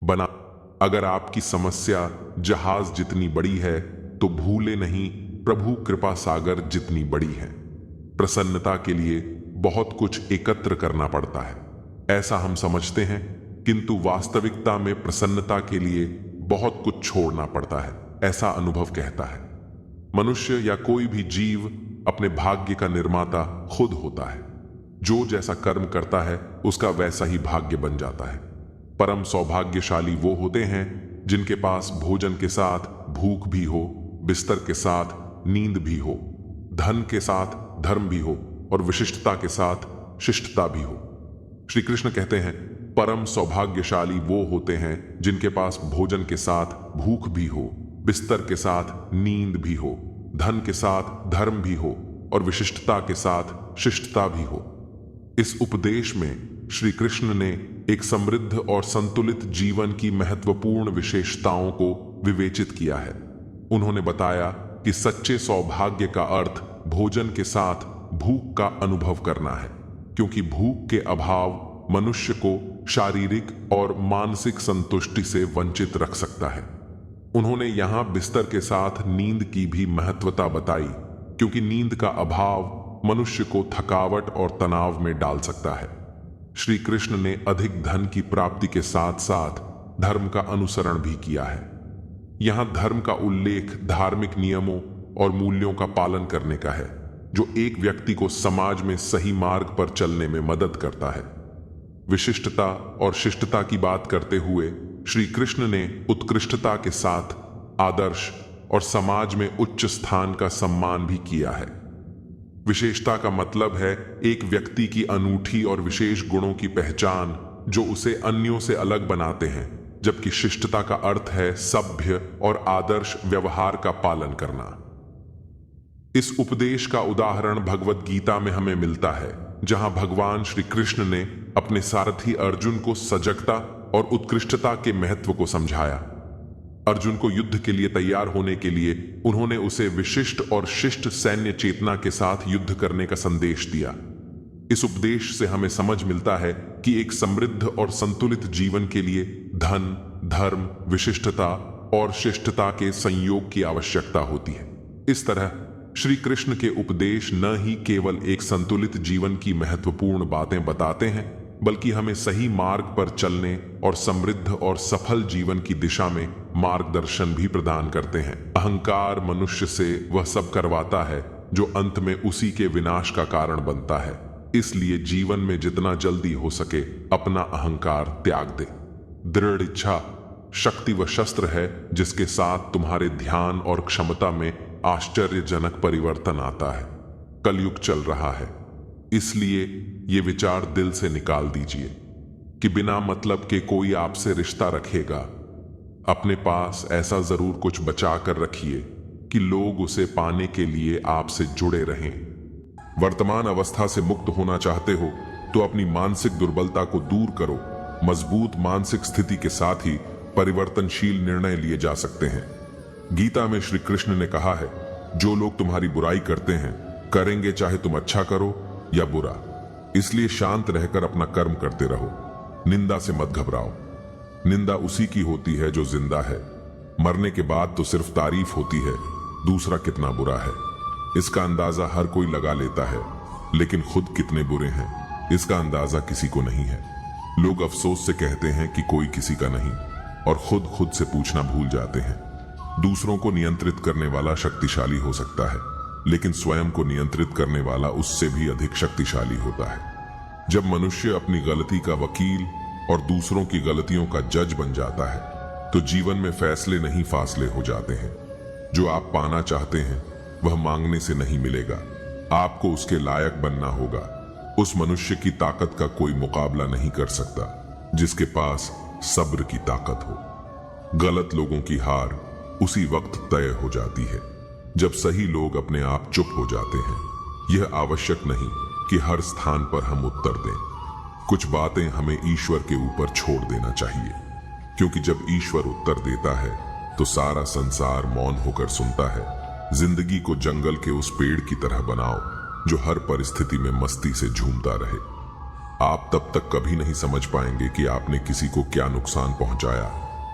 बना। अगर आपकी समस्या जहाज जितनी बड़ी है तो भूले नहीं प्रभु कृपा सागर जितनी बड़ी है। प्रसन्नता के लिए बहुत कुछ एकत्र करना पड़ता है, ऐसा हम समझते हैं, किंतु वास्तविकता में प्रसन्नता के लिए बहुत कुछ छोड़ना पड़ता है, ऐसा अनुभव कहता है। मनुष्य या कोई भी जीव अपने भाग्य का निर्माता खुद होता है। जो जैसा कर्म करता है उसका वैसा ही भाग्य बन जाता है। परम सौभाग्यशाली वो होते हैं जिनके पास भोजन के साथ भूख भी हो, बिस्तर के साथ नींद भी हो, धन के साथ धर्म भी हो और विशिष्टता के साथ शिष्टता भी हो। श्री कृष्ण कहते हैं, परम सौभाग्यशाली वो होते हैं जिनके पास भोजन के साथ भूख भी हो, बिस्तर के साथ नींद भी हो, धन के साथ धर्म भी हो और विशिष्टता के साथ शिष्टता भी हो। इस उपदेश में श्री कृष्ण ने एक समृद्ध और संतुलित जीवन की महत्वपूर्ण विशेषताओं को विवेचित किया है। उन्होंने बताया कि सच्चे सौभाग्य का अर्थ भोजन के साथ भूख का अनुभव करना है, क्योंकि भूख के अभाव मनुष्य को शारीरिक और मानसिक संतुष्टि से वंचित रख सकता है। उन्होंने यहाँ बिस्तर के साथ नींद की भी महत्वता बताई, क्योंकि नींद का अभाव मनुष्य को थकावट और तनाव में डाल सकता है। श्री कृष्ण ने अधिक धन की प्राप्ति के साथ साथ धर्म का अनुसरण भी किया है। यहाँ धर्म का उल्लेख धार्मिक नियमों और मूल्यों का पालन करने का है, जो एक व्यक्ति को समाज में सही मार्ग पर चलने में मदद करता है। विशिष्टता और शिष्टता की बात करते हुए श्री कृष्ण ने उत्कृष्टता के साथ आदर्श और समाज में उच्च स्थान का सम्मान भी किया है। विशेषता का मतलब है एक व्यक्ति की अनूठी और विशेष गुणों की पहचान जो उसे अन्यों से अलग बनाते हैं, जबकि शिष्टता का अर्थ है सभ्य और आदर्श व्यवहार का पालन करना। इस उपदेश का उदाहरण भगवत गीता में हमें मिलता है, जहां भगवान श्री कृष्ण ने अपने सारथी अर्जुन को सजगता और उत्कृष्टता के महत्व को समझाया। अर्जुन को युद्ध के लिए तैयार होने के लिए उन्होंने उसे विशिष्ट और शिष्ट सैन्य चेतना के साथ युद्ध करने का संदेश दिया। इस उपदेश से हमें समझ मिलता है कि एक समृद्ध और संतुलित जीवन के लिए धन, धर्म, विशिष्टता और शिष्टता के संयोग की आवश्यकता होती है। इस तरह श्री कृष्ण के उपदेश न ही केवल एक संतुलित जीवन की महत्वपूर्ण बातें बताते हैं, बल्कि हमें सही मार्ग पर चलने और समृद्ध और सफल जीवन की दिशा में मार्गदर्शन भी प्रदान करते हैं। अहंकार मनुष्य से वह सब करवाता है जो अंत में उसी के विनाश का कारण बनता है। इसलिए जीवन में जितना जल्दी हो सके अपना अहंकार त्याग दे। दृढ़ इच्छा शक्ति व शस्त्र है जिसके साथ तुम्हारे ध्यान और क्षमता में आश्चर्यजनक परिवर्तन आता है। कलयुग चल रहा है, इसलिए ये विचार दिल से निकाल दीजिए कि बिना मतलब के कोई आपसे रिश्ता रखेगा। अपने पास ऐसा जरूर कुछ बचा कर रखिए कि लोग उसे पाने के लिए आपसे जुड़े रहें। वर्तमान अवस्था से मुक्त होना चाहते हो तो अपनी मानसिक दुर्बलता को दूर करो। मजबूत मानसिक स्थिति के साथ ही परिवर्तनशील निर्णय लिए जा सकते हैं। गीता में श्री कृष्ण ने कहा है, जो लोग तुम्हारी बुराई करते हैं करेंगे चाहे तुम अच्छा करो या बुरा, इसलिए शांत रहकर अपना कर्म करते रहो। निंदा से मत घबराओ। निंदा उसी की होती है जो जिंदा है। मरने के बाद तो सिर्फ तारीफ होती है दूसरा कितना बुरा है। इसका अंदाजा हर कोई लगा लेता है, लेकिन खुद कितने बुरे हैं इसका अंदाजा किसी को नहीं है। लोग अफसोस से कहते हैं कि कोई किसी का नहीं, और खुद से पूछना भूल जाते हैं। दूसरों को नियंत्रित करने वाला शक्तिशाली हो सकता है, लेकिन स्वयं को नियंत्रित करने वाला उससे भी अधिक शक्तिशाली होता है। जब मनुष्य अपनी गलती का वकील और दूसरों की गलतियों का जज बन जाता है, तो जीवन में फैसले नहीं फासले हो जाते हैं। जो आप पाना चाहते हैं वह मांगने से नहीं मिलेगा, आपको उसके लायक बनना होगा। उस मनुष्य की ताकत का कोई मुकाबला नहीं कर सकता जिसके पास सब्र की ताकत हो। गलत लोगों की हार उसी वक्त तय हो जाती है जब सही लोग अपने आप चुप हो जाते हैं। यह आवश्यक नहीं कि हर स्थान पर हम उत्तर दें। कुछ बातें हमें ईश्वर के ऊपर छोड़ देना चाहिए, क्योंकि जब ईश्वर उत्तर देता है तो सारा संसार मौन होकर सुनता है। जिंदगी को जंगल के उस पेड़ की तरह बनाओ जो हर परिस्थिति में मस्ती से झूमता रहे। आप तब तक कभी नहीं समझ पाएंगे कि आपने किसी को क्या नुकसान पहुंचाया,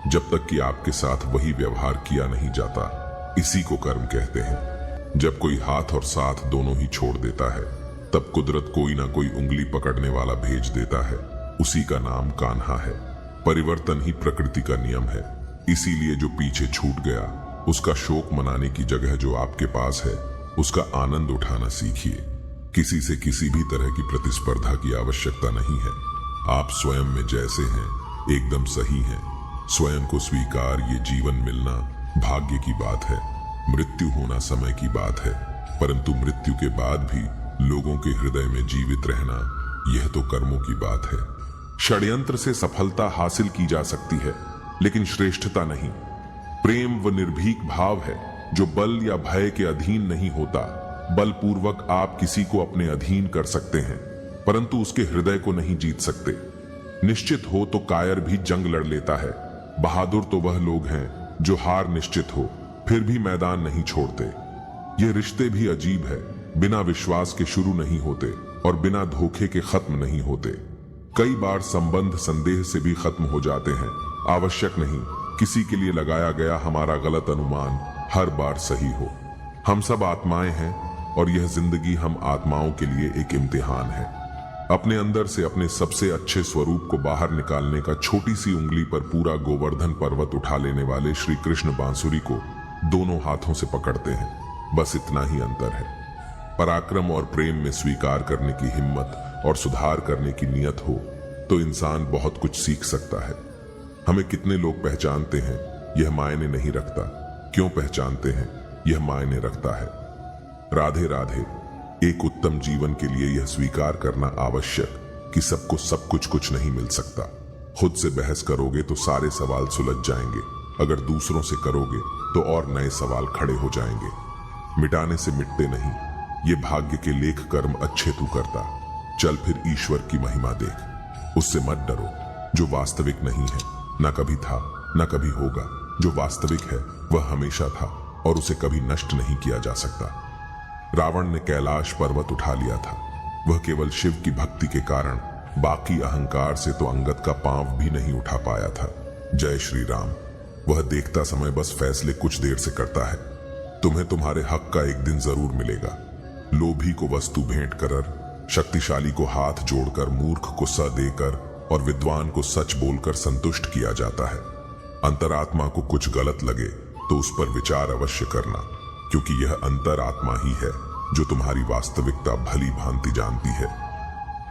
जब तक कि आपके साथ वही व्यवहार किया नहीं जाता। इसी को कर्म कहते हैं। जब कोई हाथ और साथ दोनों ही छोड़ देता है, तब कुदरत कोई ना कोई उंगली पकड़ने वाला भेज देता है। उसी का नाम कान्हा है। परिवर्तन ही प्रकृति का नियम है। इसीलिए जो पीछे छूट गया, उसका शोक मनाने की जगह जो आपके पास है, उसका आनंद उठाना सीखिए। किसी से किसी भी तरह की प्रतिस्पर्धा की आवश्यकता नहीं है। आप स्वयं में जैसे हैं, एकदम सही हैं। स्वयं को स्वीकार, ये जीवन मिलना भाग्य की बात है। मृत्यु होना समय की बात है, परंतु मृत्यु के बाद भी लोगों के हृदय में जीवित रहना, यह तो कर्मों की बात है। षड्यंत्र से सफलता हासिल की जा सकती है, लेकिन श्रेष्ठता नहीं। प्रेम व निर्भीक भाव है जो बल या भय के अधीन नहीं होता। बलपूर्वक आप किसी को अपने अधीन कर सकते हैं, परंतु उसके हृदय को नहीं जीत सकते। निश्चित हो तो कायर भी जंग लड़ लेता है। बहादुर तो वह लोग हैं जो हार निश्चित हो फिर भी मैदान नहीं छोड़ते। ये रिश्ते भी अजीब है, बिना विश्वास के शुरू नहीं होते और बिना धोखे के खत्म नहीं होते। कई बार संबंध संदेह से भी खत्म हो जाते हैं। आवश्यक नहीं किसी के लिए लगाया गया हमारा गलत अनुमान हर बार सही हो। हम सब आत्माएं हैं और यह जिंदगी हम आत्माओं के लिए एक इम्तिहान है। अपने अंदर से अपने सबसे अच्छे स्वरूप को बाहर निकालने का छोटी सी उंगली पर पूरा गोवर्धन पर्वत उठा लेने वाले श्री कृष्ण बांसुरी को दोनों हाथों से पकड़ते हैं। बस इतना ही अंतर है। पराक्रम और प्रेम में स्वीकार करने की हिम्मत और सुधार करने की नियत हो तो इंसान बहुत कुछ सीख सकता है। हमें कितने लोग पहचानते हैं यह मायने नहीं रखता, क्यों पहचानते हैं यह मायने रखता है। राधे राधे। एक उत्तम जीवन के लिए यह स्वीकार करना आवश्यक कि सबको सब कुछ नहीं मिल सकता। खुद से बहस करोगे तो सारे सवाल सुलझ जाएंगे, अगर दूसरों से करोगे तो और नए सवाल खड़े हो जाएंगे। मिटाने से मिटते नहीं, ये भाग्य के लेख कर्म अच्छे तू करता। चल फिर ईश्वर की महिमा देख। उससे मत डरो जो वास्तविक नहीं है, न कभी था न कभी होगा। जो वास्तविक है वह हमेशा था और उसे कभी नष्ट नहीं किया जा सकता। रावण ने कैलाश पर्वत उठा लिया था, वह केवल शिव की भक्ति के कारण, बाकी अहंकार से तो अंगद का पांव भी नहीं उठा पाया था। जय श्री राम। वह देखता समय बस फैसले कुछ देर से करता है। तुम्हें तुम्हारे हक का एक दिन जरूर मिलेगा। लोभी को वस्तु भेंट कर, शक्तिशाली को हाथ जोड़कर, मूर्ख को स देकर और विद्वान को सच बोलकर संतुष्ट किया जाता है। अंतरात्मा को कुछ गलत लगे तो उस पर विचार अवश्य करना, क्योंकि यह अंतरात्मा ही है जो तुम्हारी वास्तविकता भली भांति जानती है।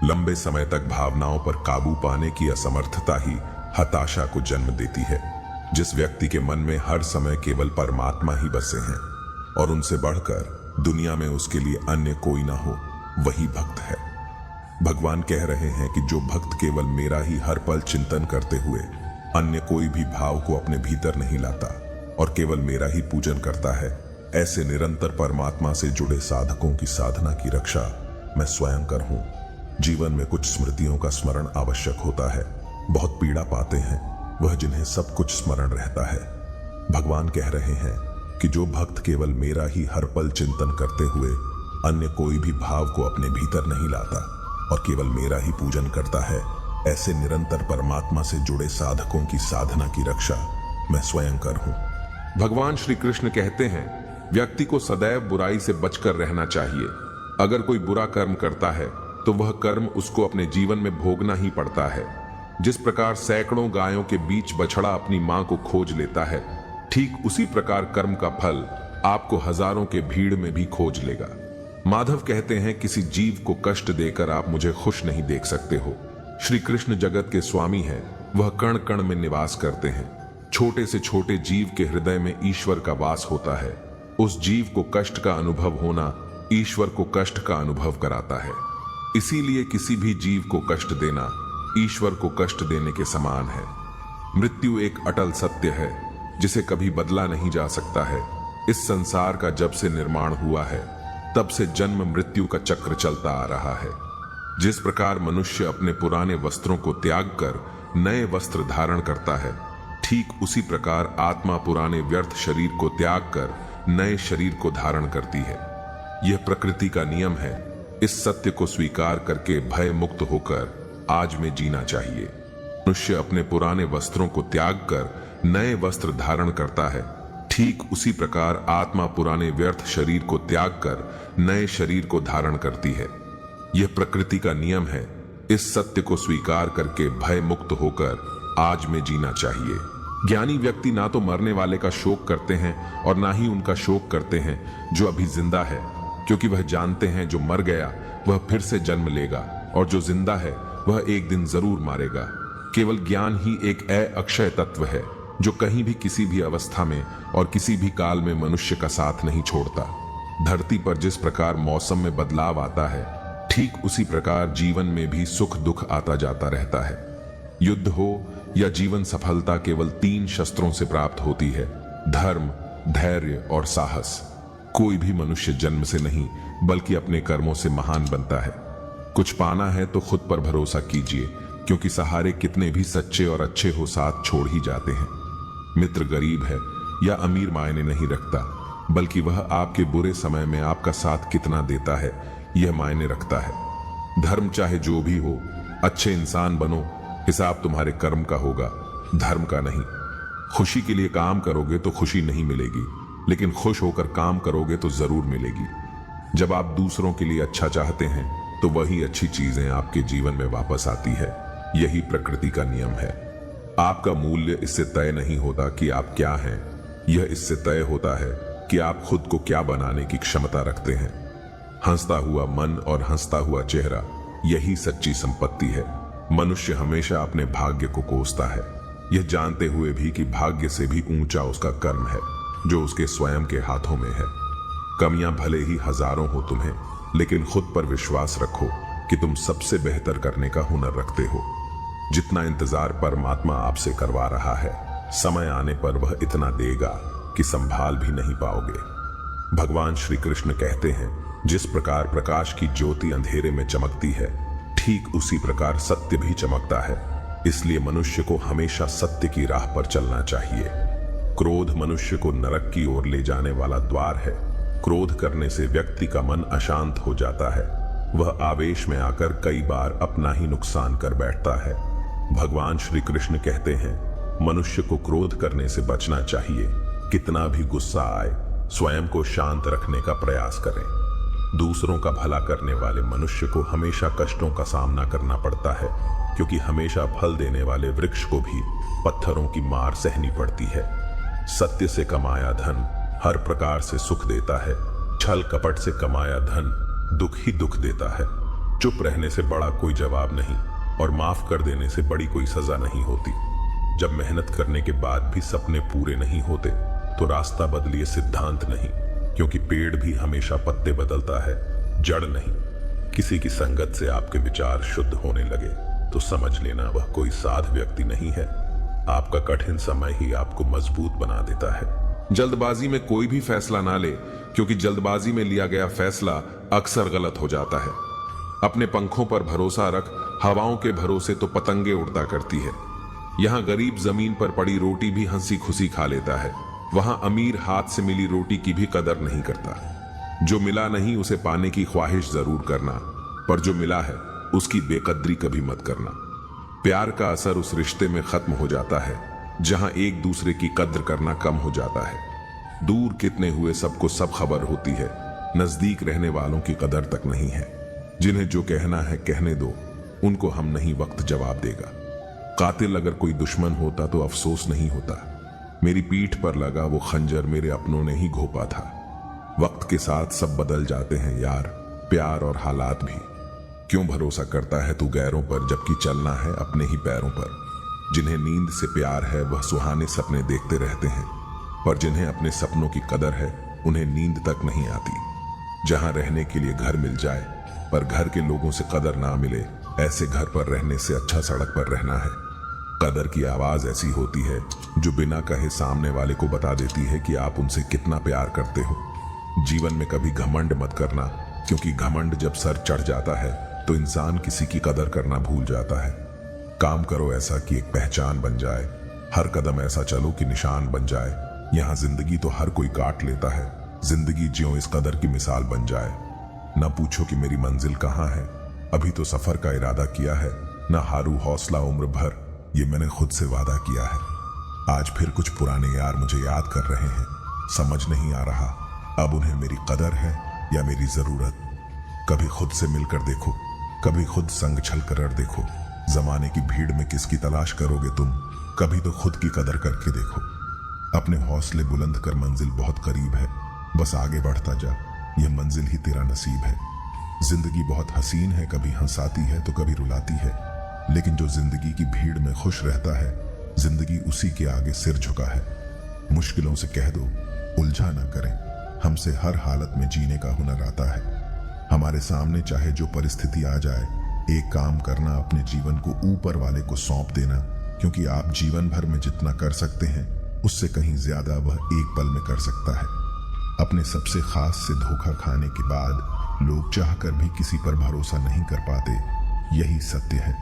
लंबे समय तक भावनाओं पर काबू पाने की असमर्थता ही हताशा को जन्म देती है। जिस व्यक्ति के मन में हर समय केवल परमात्मा ही बसे हैं और उनसे बढ़कर दुनिया में उसके लिए अन्य कोई ना हो, वही भक्त है। भगवान कह रहे हैं कि जो भक्त केवल मेरा ही हर पल चिंतन करते हुए अन्य कोई भी भाव को अपने भीतर नहीं लाता और केवल मेरा ही पूजन करता है, ऐसे निरंतर परमात्मा से जुड़े साधकों की साधना की रक्षा मैं स्वयं कर हूं। जीवन में कुछ स्मृतियों का स्मरण आवश्यक होता है। बहुत पीड़ा पाते हैं वह जिन्हें सब कुछ स्मरण रहता है। भगवान कह रहे हैं कि जो भक्त केवल मेरा ही हर पल चिंतन करते हुए अन्य कोई भी भाव को अपने भीतर नहीं लाता और केवल मेरा ही पूजन करता है, ऐसे निरंतर परमात्मा से जुड़े साधकों की साधना की रक्षा मैं स्वयं कर हूं। भगवान श्री कृष्ण कहते हैं व्यक्ति को सदैव बुराई से बचकर रहना चाहिए। अगर कोई बुरा कर्म करता है तो वह कर्म उसको अपने जीवन में भोगना ही पड़ता है। जिस प्रकार सैकड़ों गायों के बीच बछड़ा अपनी मां को खोज लेता है, ठीक उसी प्रकार कर्म का फल आपको हजारों के भीड़ में भी खोज लेगा। माधव कहते हैं किसी जीव को कष्ट देकर आप मुझे खुश नहीं देख सकते हो। श्री कृष्ण जगत के स्वामी हैं, वह कण कण में निवास करते हैं। छोटे से छोटे जीव के हृदय में ईश्वर का वास होता है। उस जीव को कष्ट का अनुभव होना ईश्वर को कष्ट का अनुभव कराता है। इसीलिए किसी भी जीव को कष्ट देना ईश्वर को कष्ट देने के समान है। मृत्यु एक अटल सत्य है जिसे कभी बदला नहीं जा सकता है। इस संसार का जब से निर्माण हुआ है तब से जन्म मृत्यु का चक्र चलता आ रहा है। जिस प्रकार मनुष्य अपने पुराने वस्त्रों को त्याग कर नए वस्त्र धारण करता है, ठीक उसी प्रकार आत्मा पुराने व्यर्थ शरीर को त्याग कर नए शरीर को धारण करती है। यह प्रकृति का नियम है। इस सत्य को स्वीकार करके भय मुक्त होकर आज में जीना चाहिए। मनुष्य अपने पुराने वस्त्रों को त्याग कर नए वस्त्र धारण करता है, ठीक उसी प्रकार आत्मा पुराने व्यर्थ शरीर को त्याग कर नए शरीर को धारण करती है। यह प्रकृति का नियम है। इस सत्य को स्वीकार करके भय मुक्त होकर आज में जीना चाहिए। ज्ञानी व्यक्ति ना तो मरने वाले का शोक करते हैं और ना ही उनका शोक करते हैं जो अभी जिंदा है, क्योंकि वह जानते हैं जो मर गया वह फिर से जन्म लेगा और जो जिंदा है वह एक दिन जरूर मारेगा। केवल ज्ञान ही एक अक्षय तत्व है जो कहीं भी किसी भी अवस्था में और किसी भी काल में मनुष्य का साथ नहीं छोड़ता। धरती पर जिस प्रकार मौसम में बदलाव आता है, ठीक उसी प्रकार जीवन में भी सुख दुख आता जाता रहता है। युद्ध हो या जीवन सफलता केवल 3 शस्त्रों से प्राप्त होती है: धर्म, धैर्य और साहस। कोई भी मनुष्य जन्म से नहीं बल्कि अपने कर्मों से महान बनता है। कुछ पाना है तो खुद पर भरोसा कीजिए, क्योंकि सहारे कितने भी सच्चे और अच्छे हो साथ छोड़ ही जाते हैं। मित्र गरीब है या अमीर मायने नहीं रखता, बल्कि वह आपके बुरे समय में आपका साथ कितना देता है यह मायने रखता है। धर्म चाहे जो भी हो, अच्छे इंसान बनो, हिसाब तुम्हारे कर्म का होगा, धर्म का नहीं। खुशी के लिए काम करोगे तो खुशी नहीं मिलेगी, लेकिन खुश होकर काम करोगे तो जरूर मिलेगी। जब आप दूसरों के लिए अच्छा चाहते हैं तो वही अच्छी चीजें आपके जीवन में वापस आती है। यही प्रकृति का नियम है। आपका मूल्य इससे तय नहीं होता कि आप क्या हैं, यह इससे तय होता है कि आप खुद को क्या बनाने की क्षमता रखते हैं। हंसता हुआ मन और हंसता हुआ चेहरा, यही सच्ची संपत्ति है। मनुष्य हमेशा अपने भाग्य को कोसता है, यह जानते हुए भी कि भाग्य से भी ऊंचा उसका कर्म है जो उसके स्वयं के हाथों में है। कमियां भले ही हजारों हो तुम्हें, लेकिन खुद पर विश्वास रखो कि तुम सबसे बेहतर करने का हुनर रखते हो। जितना इंतजार परमात्मा आपसे करवा रहा है, समय आने पर वह इतना देगा कि संभाल भी नहीं पाओगे। भगवान श्री कृष्ण कहते हैं, जिस प्रकार प्रकाश की ज्योति अंधेरे में चमकती है, ठीक उसी प्रकार सत्य भी चमकता है। इसलिए मनुष्य को हमेशा सत्य की राह पर चलना चाहिए। क्रोध मनुष्य को नरक की ओर ले जाने वाला द्वार है। क्रोध करने से व्यक्ति का मन अशांत हो जाता है। वह आवेश में आकर कई बार अपना ही नुकसान कर बैठता है। भगवान श्री कृष्ण कहते हैं, मनुष्य को क्रोध करने से बचना चाहिए। कितना भी गुस्सा आए, स्वयं को शांत रखने का प्रयास करें। दूसरों का भला करने वाले मनुष्य को हमेशा कष्टों का सामना करना पड़ता है, क्योंकि हमेशा फल देने वाले वृक्ष को भी पत्थरों की मार सहनी पड़ती है। सत्य से कमाया धन हर प्रकार से सुख देता है, छल कपट से कमाया धन दुख ही दुख देता है। चुप रहने से बड़ा कोई जवाब नहीं और माफ कर देने से बड़ी कोई सजा नहीं होती। जब मेहनत करने के बाद भी सपने पूरे नहीं होते तो रास्ता बदलिए, सिद्धांत नहीं, क्योंकि पेड़ भी हमेशा पत्ते बदलता है, जड़ नहीं। किसी की संगत से आपके विचार शुद्ध होने लगे तो समझ लेना वह कोई साध व्यक्ति नहीं है। आपका कठिन समय ही आपको मजबूत बना देता है। जल्दबाजी में कोई भी फैसला ना ले, क्योंकि जल्दबाजी में लिया गया फैसला अक्सर गलत हो जाता है। अपने पंखों पर भरोसा रख, हवाओं के भरोसे तो पतंगे उड़ता करती है। यहाँ गरीब जमीन पर पड़ी रोटी भी हंसी खुशी खा लेता है, वहां अमीर हाथ से मिली रोटी की भी कदर नहीं करता। जो मिला नहीं उसे पाने की ख्वाहिश जरूर करना, पर जो मिला है उसकी बेकदरी कभी मत करना। प्यार का असर उस रिश्ते में खत्म हो जाता है जहां एक दूसरे की कद्र करना कम हो जाता है। दूर कितने हुए सबको सब खबर होती है, नजदीक रहने वालों की कदर तक नहीं है। जिन्हें जो कहना है कहने दो, उनको हम नहीं, वक्त जवाब देगा। कातिल अगर कोई दुश्मन होता तो अफसोस नहीं होता। मेरी पीठ पर लगा वो खंजर मेरे अपनों ने ही घोपा था। वक्त के साथ सब बदल जाते हैं यार, प्यार और हालात भी। क्यों भरोसा करता है तू गैरों पर, जबकि चलना है अपने ही पैरों पर। जिन्हें नींद से प्यार है वह सुहाने सपने देखते रहते हैं, पर जिन्हें अपने सपनों की कदर है उन्हें नींद तक नहीं आती। जहां रहने के लिए घर मिल जाए पर घर के लोगों से कदर ना मिले, ऐसे घर पर रहने से अच्छा सड़क पर रहना है। कदर की आवाज ऐसी होती है जो बिना कहे सामने वाले को बता देती है कि आप उनसे कितना प्यार करते हो। जीवन में कभी घमंड मत करना, क्योंकि घमंड जब सर चढ़ जाता है तो इंसान किसी की कदर करना भूल जाता है। काम करो ऐसा कि एक पहचान बन जाए, हर कदम ऐसा चलो कि निशान बन जाए। यहाँ जिंदगी तो हर कोई काट लेता है, जिंदगी ज्यों इस कदर की मिसाल बन जाए। न पूछो कि मेरी मंजिल कहाँ है, अभी तो सफर का इरादा किया है, न हारू हौसला उम्र भर, ये मैंने खुद से वादा किया है। आज फिर कुछ पुराने यार मुझे याद कर रहे हैं। समझ नहीं आ रहा अब उन्हें मेरी कदर है या मेरी जरूरत। कभी खुद से मिलकर देखो, कभी खुद संग छल कर देखो। जमाने की भीड़ में किसकी तलाश करोगे तुम, कभी तो खुद की कदर करके देखो। अपने हौसले बुलंद कर, मंजिल बहुत करीब है, बस आगे बढ़ता जा, यह मंजिल ही तेरा नसीब है। जिंदगी बहुत हसीन है, कभी हंसाती है तो कभी रुलाती है, लेकिन जो जिंदगी की भीड़ में खुश रहता है, जिंदगी उसी के आगे सिर झुका है। मुश्किलों से कह दो उलझा ना करें, हमसे हर हालत में जीने का हुनर आता है। हमारे सामने चाहे जो परिस्थिति आ जाए, एक काम करना, अपने जीवन को ऊपर वाले को सौंप देना, क्योंकि आप जीवन भर में जितना कर सकते हैं उससे कहीं ज्यादा वह एक पल में कर सकता है। अपने सबसे खास से धोखा खाने के बाद लोग चाहकर भी किसी पर भरोसा नहीं कर पाते, यही सत्य है।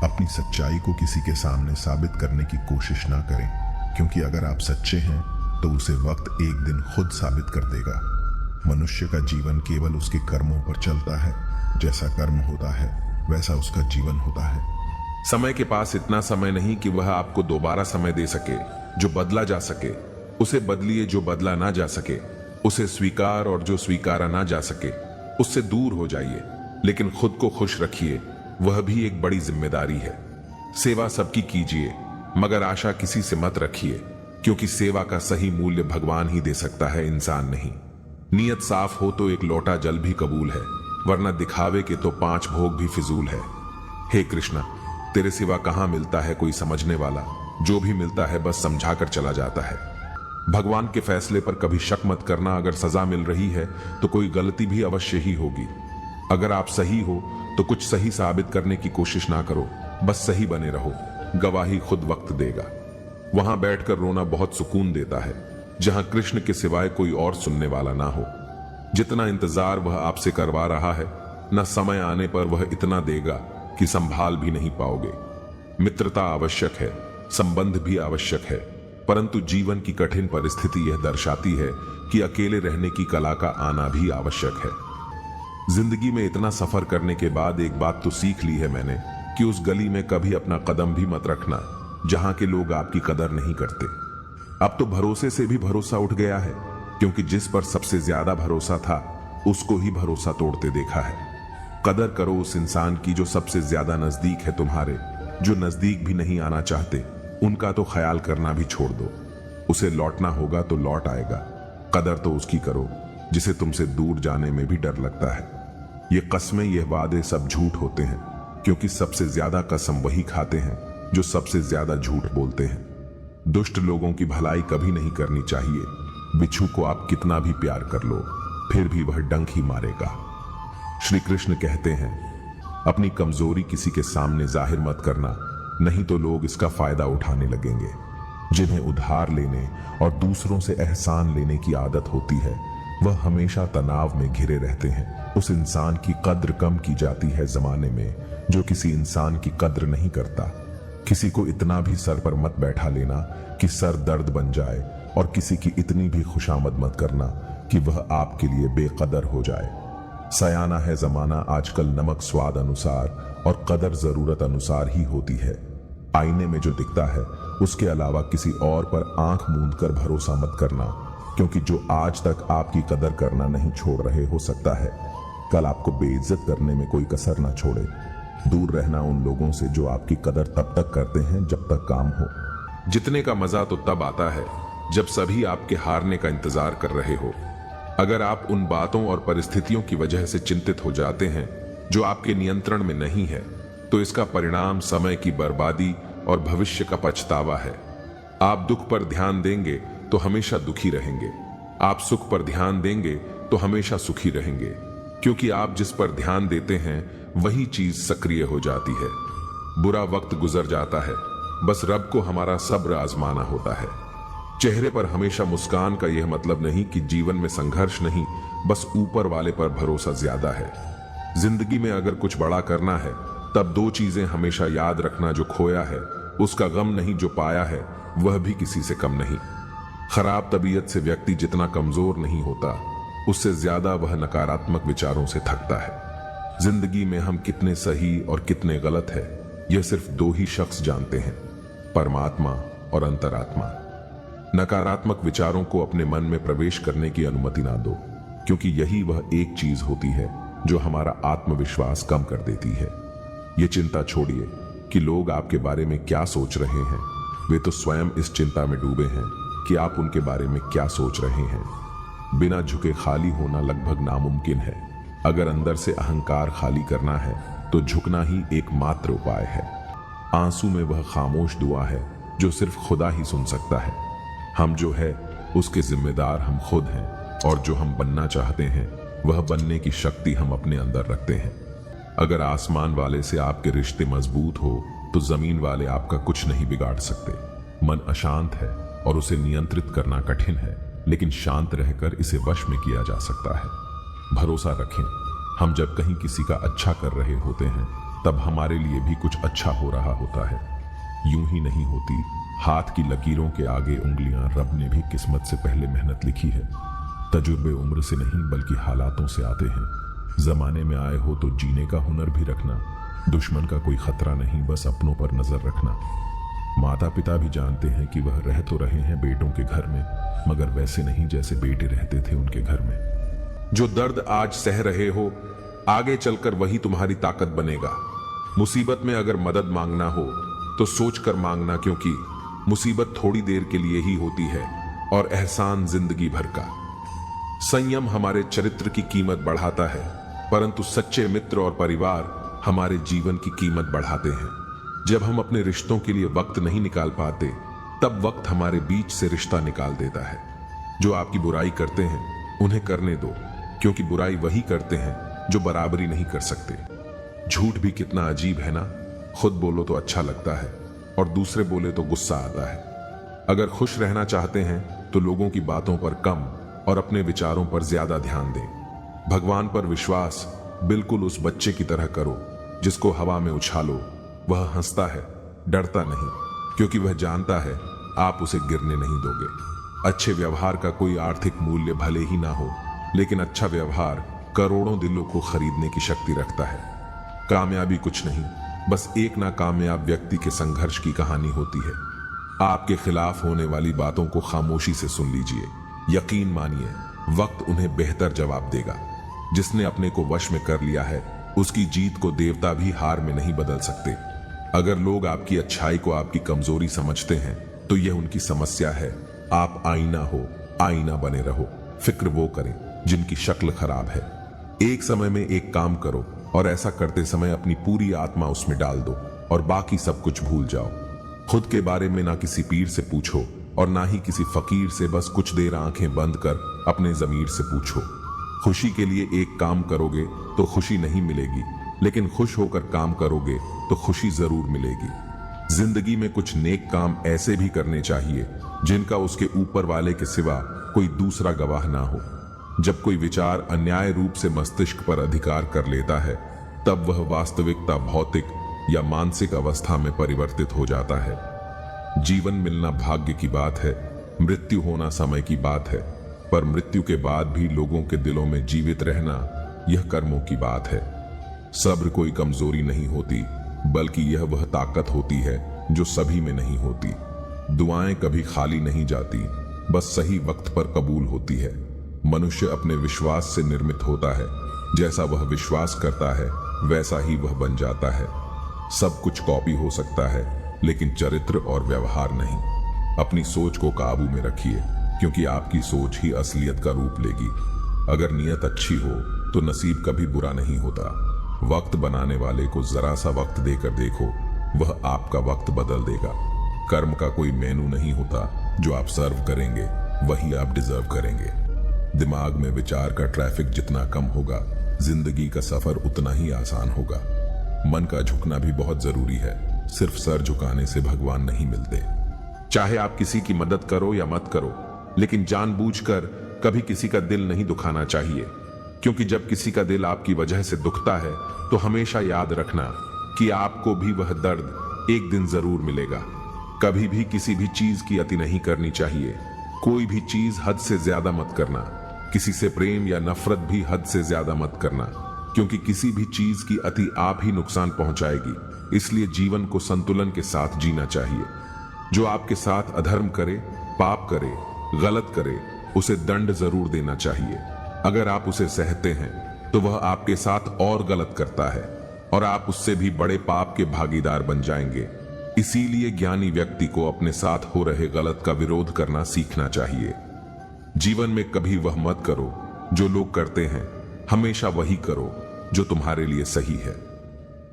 अपनी सच्चाई को किसी के सामने साबित करने की कोशिश ना करें, क्योंकि अगर आप सच्चे हैं तो उसे वक्त एक दिन खुद साबित कर देगा। मनुष्य का जीवन केवल उसके कर्मों पर चलता है, जैसा कर्म होता है वैसा उसका जीवन होता है। समय के पास इतना समय नहीं कि वह आपको दोबारा समय दे सके जो बदला जा सके। उसे बदलिए जो बदला ना जा सके, उसे स्वीकार और जो स्वीकारा ना जा सके उससे दूर हो जाइए, लेकिन खुद को खुश रखिए, वह भी एक बड़ी जिम्मेदारी है। सेवा सबकी कीजिए, मगर आशा किसी से मत रखिए, क्योंकि सेवा का सही मूल्य भगवान ही दे सकता है, इंसान नहीं। नीयत साफ हो तो एक लोटा जल भी कबूल है, वरना दिखावे के तो 5 भोग भी फिजूल है। हे कृष्णा, तेरे सिवा कहां मिलता है कोई समझने वाला, जो भी मिलता है बस समझाकर चला जाता है। भगवान के फैसले पर कभी शक मत करना, अगर सजा मिल रही है तो कोई गलती भी अवश्य ही होगी। अगर आप सही हो तो कुछ सही साबित करने की कोशिश ना करो, बस सही बने रहो, गवाही खुद वक्त देगा। वहां बैठकर रोना बहुत सुकून देता है, जहां कृष्ण के सिवाय कोई और सुनने वाला ना हो। जितना इंतजार वह आपसे करवा रहा है, न समय आने पर वह इतना देगा कि संभाल भी नहीं पाओगे। मित्रता आवश्यक है, संबंध भी आवश्यक है, परंतु जीवन की कठिन परिस्थिति यह दर्शाती है कि अकेले रहने की कला का आना भी आवश्यक है। जिंदगी में इतना सफर करने के बाद एक बात तो सीख ली है मैंने कि उस गली में कभी अपना कदम भी मत रखना जहां के लोग आपकी कदर नहीं करते। अब तो भरोसे से भी भरोसा उठ गया है, क्योंकि जिस पर सबसे ज्यादा भरोसा था उसको ही भरोसा तोड़ते देखा है। कदर करो उस इंसान की जो सबसे ज्यादा नजदीक है तुम्हारे, जो नजदीक भी नहीं आना चाहते, उनका तो ख्याल करना भी छोड़ दो। उसे लौटना होगा तो लौट आएगा। कदर तो उसकी करो जिसे तुमसे दूर जाने में भी डर लगता है। ये कस्में, ये वादे सब झूठ होते हैं, क्योंकि सबसे ज्यादा कसम वही खाते हैं जो सबसे ज्यादा झूठ बोलते हैं। दुष्ट लोगों की भलाई कभी नहीं करनी चाहिए। बिच्छू को आप कितना भी प्यार कर लो, फिर भी वह डंक ही मारेगा। श्री कृष्ण कहते हैं, अपनी कमजोरी किसी के सामने जाहिर मत करना, नहीं तो लोग इसका फायदा उठाने लगेंगे। जिन्हें उधार लेने और दूसरों से एहसान लेने की आदत होती है, वह हमेशा तनाव में घिरे रहते हैं। उस इंसान की कद्र कम की जाती है जमाने में जो किसी इंसान की कद्र नहीं करता। किसी को इतना भी सर पर मत बैठा लेना कि सर दर्द बन जाए, और किसी की इतनी भी खुशामद मत करना कि वह आपके लिए बेकदर हो जाए। सयाना है जमाना आजकल नमक स्वाद अनुसार, और कदर जरूरत अनुसार ही होती है। आईने में जो दिखता है उसके अलावा किसी और पर आंख मूंद कर भरोसा मत करना, क्योंकि जो आज तक आपकी कदर करना नहीं छोड़ रहे, हो सकता है कल आपको बेइज्जत करने में कोई कसर ना छोड़े। दूर रहना उन लोगों से जो आपकी कदर तब तक करते हैं जब तक काम हो। जितने का मजा तो तब आता है जब सभी आपके हारने का इंतजार कर रहे हो। अगर आप उन बातों और परिस्थितियों की वजह से चिंतित हो जाते हैं जो आपके नियंत्रण में नहीं है, तो इसका परिणाम समय की बर्बादी और भविष्य का पछतावा है। आप दुख पर ध्यान देंगे तो हमेशा दुखी रहेंगे, आप सुख पर ध्यान देंगे तो हमेशा सुखी रहेंगे, क्योंकि आप जिस पर ध्यान देते हैं वही चीज सक्रिय हो जाती है। बुरा वक्त गुजर जाता है, बस रब को हमारा सब्र आजमाना होता है। चेहरे पर हमेशा मुस्कान का यह मतलब नहीं कि जीवन में संघर्ष नहीं, बस ऊपर वाले पर भरोसा ज्यादा है। जिंदगी में अगर कुछ बड़ा करना है तब 2 चीजें हमेशा याद रखना, जो खोया है उसका गम नहीं, जो पाया है वह भी किसी से कम नहीं। खराब तबीयत से व्यक्ति जितना कमजोर नहीं होता, उससे ज्यादा वह नकारात्मक विचारों से थकता है। जिंदगी में हम कितने सही और कितने गलत है यह सिर्फ दो ही शख्स जानते हैं, परमात्मा और अंतरात्मा। नकारात्मक विचारों को अपने मन में प्रवेश करने की अनुमति ना दो, क्योंकि यही वह एक चीज होती है जो हमारा आत्मविश्वास कम कर देती है। ये चिंता छोड़िए कि लोग आपके बारे में क्या सोच रहे हैं, वे तो स्वयं इस चिंता में डूबे हैं कि आप उनके बारे में क्या सोच रहे हैं। बिना झुके खाली होना लगभग नामुमकिन है। अगर अंदर से अहंकार खाली करना है तो झुकना ही एकमात्र उपाय है। आंसू में वह खामोश दुआ है जो सिर्फ खुदा ही सुन सकता है। हम जो है उसके जिम्मेदार हम खुद हैं, और जो हम बनना चाहते हैं वह बनने की शक्ति हम अपने अंदर रखते हैं। अगर आसमान वाले से आपके रिश्ते मजबूत हो तो जमीन वाले आपका कुछ नहीं बिगाड़ सकते। मन अशांत है और उसे नियंत्रित करना कठिन है, लेकिन शांत रहकर इसे वश में किया जा सकता है। भरोसा रखें, हम जब कहीं किसी का अच्छा कर रहे होते हैं तब हमारे लिए भी कुछ अच्छा हो रहा होता है। यूं ही नहीं होती। हाथ की लकीरों के आगे उंगलियां रब ने भी किस्मत से पहले मेहनत लिखी है। तजुर्बे उम्र से नहीं बल्कि हालातों से आते हैं। जमाने में आए हो तो जीने का हुनर भी रखना। दुश्मन का कोई खतरा नहीं, बस अपनों पर नजर रखना। माता पिता भी जानते हैं कि वह रह तो रहे हैं बेटों के घर में, मगर वैसे नहीं जैसे बेटे रहते थे उनके घर में। जो दर्द आज सह रहे हो, आगे चलकर वही तुम्हारी ताकत बनेगा। मुसीबत में अगर मदद मांगना हो तो सोच कर मांगना, क्योंकि मुसीबत थोड़ी देर के लिए ही होती है और एहसान जिंदगी भर का। संयम हमारे चरित्र की कीमत बढ़ाता है, परंतु सच्चे मित्र और परिवार हमारे जीवन की कीमत बढ़ाते हैं। जब हम अपने रिश्तों के लिए वक्त नहीं निकाल पाते, तब वक्त हमारे बीच से रिश्ता निकाल देता है। जो आपकी बुराई करते हैं उन्हें करने दो, क्योंकि बुराई वही करते हैं जो बराबरी नहीं कर सकते। झूठ भी कितना अजीब है ना। खुद बोलो तो अच्छा लगता है और दूसरे बोले तो गुस्सा आता है। अगर खुश रहना चाहते हैं तो लोगों की बातों पर कम और अपने विचारों पर ज्यादा ध्यान दें। भगवान पर विश्वास बिल्कुल उस बच्चे की तरह करो जिसको हवा में उछालो। वह हंसता है, डरता नहीं, क्योंकि वह जानता है आप उसे गिरने नहीं दोगे। अच्छे व्यवहार का कोई आर्थिक मूल्य भले ही ना हो, लेकिन अच्छा व्यवहार करोड़ों दिलों को खरीदने की शक्ति रखता है। कामयाबी कुछ नहीं, बस एक नाकामयाब व्यक्ति के संघर्ष की कहानी होती है। आपके खिलाफ होने वाली बातों को खामोशी से सुन लीजिए। यकीन मानिए, वक्त उन्हें बेहतर जवाब देगा। जिसने अपने को वश में कर लिया है, उसकी जीत को देवता भी हार में नहीं बदल सकते। अगर लोग आपकी अच्छाई को आपकी कमजोरी समझते हैं तो यह उनकी समस्या है। आप आईना हो, आईना बने रहो। फिक्र वो करें जिनकी शक्ल खराब है। एक समय में एक काम करो और ऐसा करते समय अपनी पूरी आत्मा उसमें डाल दो और बाकी सब कुछ भूल जाओ। खुद के बारे में ना किसी पीर से पूछो और ना ही किसी फकीर से। बस कुछ देर आंखें बंद कर अपने जमीर से पूछो। खुशी के लिए एक काम करोगे तो खुशी नहीं मिलेगी, लेकिन खुश होकर काम करोगे तो खुशी जरूर मिलेगी। जिंदगी में कुछ नेक काम ऐसे भी करने चाहिए जिनका उसके ऊपर वाले के सिवा कोई दूसरा गवाह ना हो। जब कोई विचार अन्याय रूप से मस्तिष्क पर अधिकार कर लेता है, तब वह वास्तविकता भौतिक या मानसिक अवस्था में परिवर्तित हो जाता है। जीवन मिलना भाग्य की बात है, मृत्यु होना समय की बात है, पर मृत्यु के बाद भी लोगों के दिलों में जीवित रहना यह कर्मों की बात है। सब्र कोई कमजोरी नहीं होती, बल्कि यह वह ताकत होती है जो सभी में नहीं होती। दुआएं कभी खाली नहीं जाती, बस सही वक्त पर कबूल होती है। मनुष्य अपने विश्वास से निर्मित होता है। जैसा वह विश्वास करता है वैसा ही वह बन जाता है। सब कुछ कॉपी हो सकता है, लेकिन चरित्र और व्यवहार नहीं। अपनी सोच को काबू में रखिए, क्योंकि आपकी सोच ही असलियत का रूप लेगी। अगर नीयत अच्छी हो तो नसीब कभी बुरा नहीं होता। वक्त बनाने वाले को जरा सा वक्त देकर देखो, वह आपका वक्त बदल देगा। कर्म का कोई मेनू नहीं होता। जो आप सर्व करेंगे वही आप डिजर्व करेंगे। दिमाग में विचार का ट्रैफिक जितना कम होगा, जिंदगी का सफर उतना ही आसान होगा। मन का झुकना भी बहुत जरूरी है। सिर्फ सर झुकाने से भगवान नहीं मिलते। चाहे आप किसी की मदद करो या मत करो, लेकिन जानबूझकर कभी किसी का दिल नहीं दुखाना चाहिए, क्योंकि जब किसी का दिल आपकी वजह से दुखता है तो हमेशा याद रखना कि आपको भी वह दर्द एक दिन जरूर मिलेगा। कभी भी किसी भी चीज की अति नहीं करनी चाहिए। कोई भी चीज हद से ज्यादा मत करना। किसी से प्रेम या नफरत भी हद से ज्यादा मत करना, क्योंकि किसी भी चीज की अति आप ही नुकसान पहुंचाएगी। इसलिए जीवन को संतुलन के साथ जीना चाहिए। जो आपके साथ अधर्म करे, पाप करे, गलत करे, उसे दंड जरूर देना चाहिए। अगर आप उसे सहते हैं तो वह आपके साथ और गलत करता है और आप उससे भी बड़े पाप के भागीदार बन जाएंगे। इसीलिए ज्ञानी व्यक्ति को अपने साथ हो रहे गलत का विरोध करना सीखना चाहिए। जीवन में कभी वह मत करो जो लोग करते हैं, हमेशा वही करो जो तुम्हारे लिए सही है।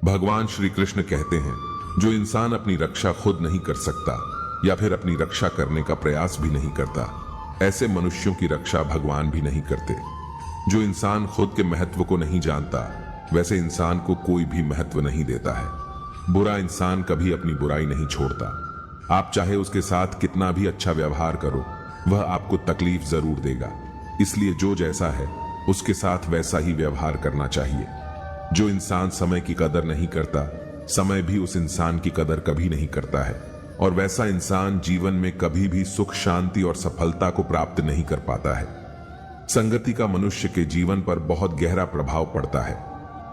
भगवान श्री कृष्ण कहते हैं, जो इंसान अपनी रक्षा खुद नहीं कर सकता या फिर अपनी रक्षा करने का प्रयास भी नहीं करता, ऐसे मनुष्यों की रक्षा भगवान भी नहीं करते। जो इंसान खुद के महत्व को नहीं जानता, वैसे इंसान को कोई भी महत्व नहीं देता है। बुरा इंसान कभी अपनी बुराई नहीं छोड़ता। आप चाहे उसके साथ कितना भी अच्छा व्यवहार करो, वह आपको तकलीफ जरूर देगा। इसलिए जो जैसा है उसके साथ वैसा ही व्यवहार करना चाहिए। जो इंसान समय की कदर नहीं करता, समय भी उस इंसान की कदर कभी नहीं करता है, और वैसा इंसान जीवन में कभी भी सुख, शांति और सफलता को प्राप्त नहीं कर पाता है। संगति का मनुष्य के जीवन पर बहुत गहरा प्रभाव पड़ता है।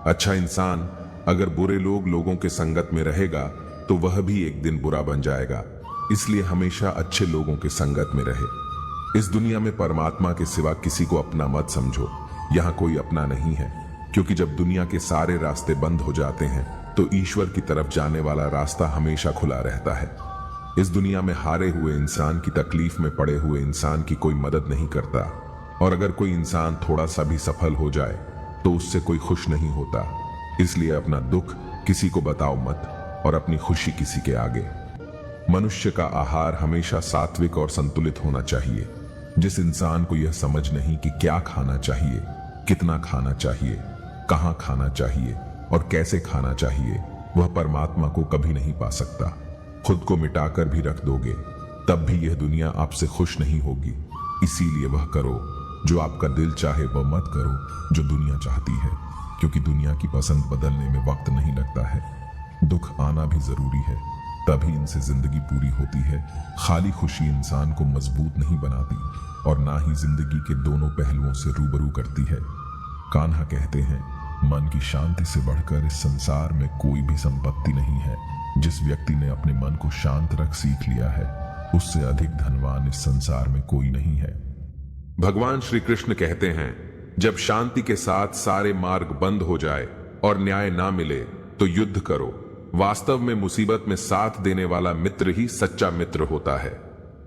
अच्छा इंसान अगर बुरे लोगों के संगत में रहेगा तो वह भी एक दिन बुरा बन जाएगा। इसलिए हमेशा अच्छे लोगों के संगत में रहे। इस दुनिया में परमात्मा के सिवा किसी को अपना मत समझो। यहाँ कोई अपना नहीं है, क्योंकि जब दुनिया के सारे रास्ते बंद हो जाते हैं तो ईश्वर की तरफ जाने वाला रास्ता हमेशा खुला रहता है। इस दुनिया में हारे हुए इंसान की तकलीफ में पड़े हुए इंसान की कोई मदद नहीं करता, और अगर कोई इंसान थोड़ा सा भी सफल हो जाए तो उससे कोई खुश नहीं होता। इसलिए अपना दुख किसी को बताओ मत और अपनी खुशी किसी के आगे। मनुष्य का आहार हमेशा सात्विक और संतुलित होना चाहिए। जिस इंसान को यह समझ नहीं कि क्या खाना चाहिए, कितना खाना चाहिए, कहाँ खाना चाहिए और कैसे खाना चाहिए, वह परमात्मा को कभी नहीं पा सकता। खुद को मिटाकर भी रख दोगे तब भी यह दुनिया आपसे खुश नहीं होगी। इसीलिए वह करो जो आपका दिल चाहे, वह मत करो जो दुनिया चाहती है, क्योंकि दुनिया की पसंद बदलने में वक्त नहीं लगता है। दुख आना भी जरूरी है, तभी इनसे जिंदगी पूरी होती है। खाली खुशी इंसान को मजबूत नहीं बनाती और ना ही जिंदगी के दोनों पहलुओं से रूबरू करती है। कान्हा कहते हैं, मन की शांति से बढ़कर इस संसार में कोई भी संपत्ति नहीं है। जिस व्यक्ति ने अपने मन को शांत रख सीख लिया है, उससे अधिक धनवान इस संसार में कोई नहीं है। भगवान श्री कृष्ण कहते हैं, जब शांति के साथ सारे मार्ग बंद हो जाए और न्याय ना मिले तो युद्ध करो। वास्तव में मुसीबत में साथ देने वाला मित्र ही सच्चा मित्र होता है।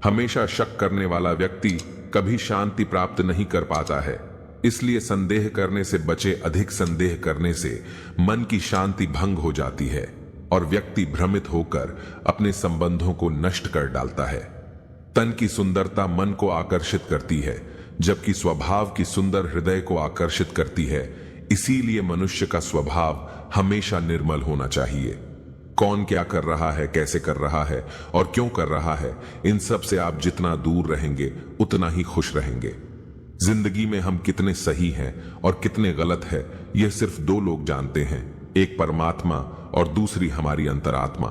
हमेशा शक करने वाला व्यक्ति कभी शांति प्राप्त नहीं कर पाता है। इसलिए संदेह करने से बचे, अधिक संदेह करने से मन की शांति भंग हो जाती है और व्यक्ति भ्रमित होकर अपने संबंधों को नष्ट कर डालता है। तन की सुंदरता मन को आकर्षित करती है, जबकि स्वभाव की सुंदर हृदय को आकर्षित करती है। इसीलिए मनुष्य का स्वभाव हमेशा निर्मल होना चाहिए। कौन क्या कर रहा है, कैसे कर रहा है और क्यों कर रहा है, इन सब से आप जितना दूर रहेंगे उतना ही खुश रहेंगे। जिंदगी में हम कितने सही हैं और कितने गलत है, यह सिर्फ दो लोग जानते हैं, एक परमात्मा और दूसरी हमारी अंतरात्मा।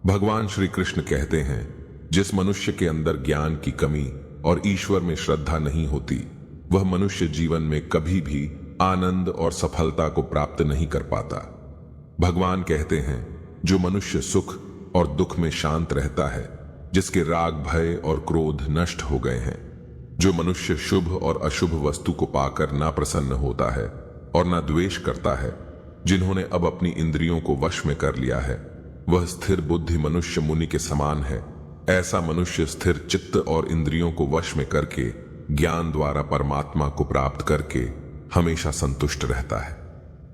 भगवान श्री कृष्ण कहते हैं, जिस मनुष्य के अंदर ज्ञान की कमी और ईश्वर में श्रद्धा नहीं होती, वह मनुष्य जीवन में कभी भी आनंद और सफलता को प्राप्त नहीं कर पाता। भगवान कहते हैं, जो मनुष्य सुख और दुख में शांत रहता है, जिसके राग, भय और क्रोध नष्ट हो गए हैं, जो मनुष्य शुभ और अशुभ वस्तु को पाकर ना प्रसन्न होता है और ना द्वेष करता है, जिन्होंने अब अपनी इंद्रियों को वश में कर लिया है, वह स्थिर बुद्धि मनुष्य मुनि के समान है। ऐसा मनुष्य स्थिर चित्त और इंद्रियों को वश में करके ज्ञान द्वारा परमात्मा को प्राप्त करके हमेशा संतुष्ट रहता है।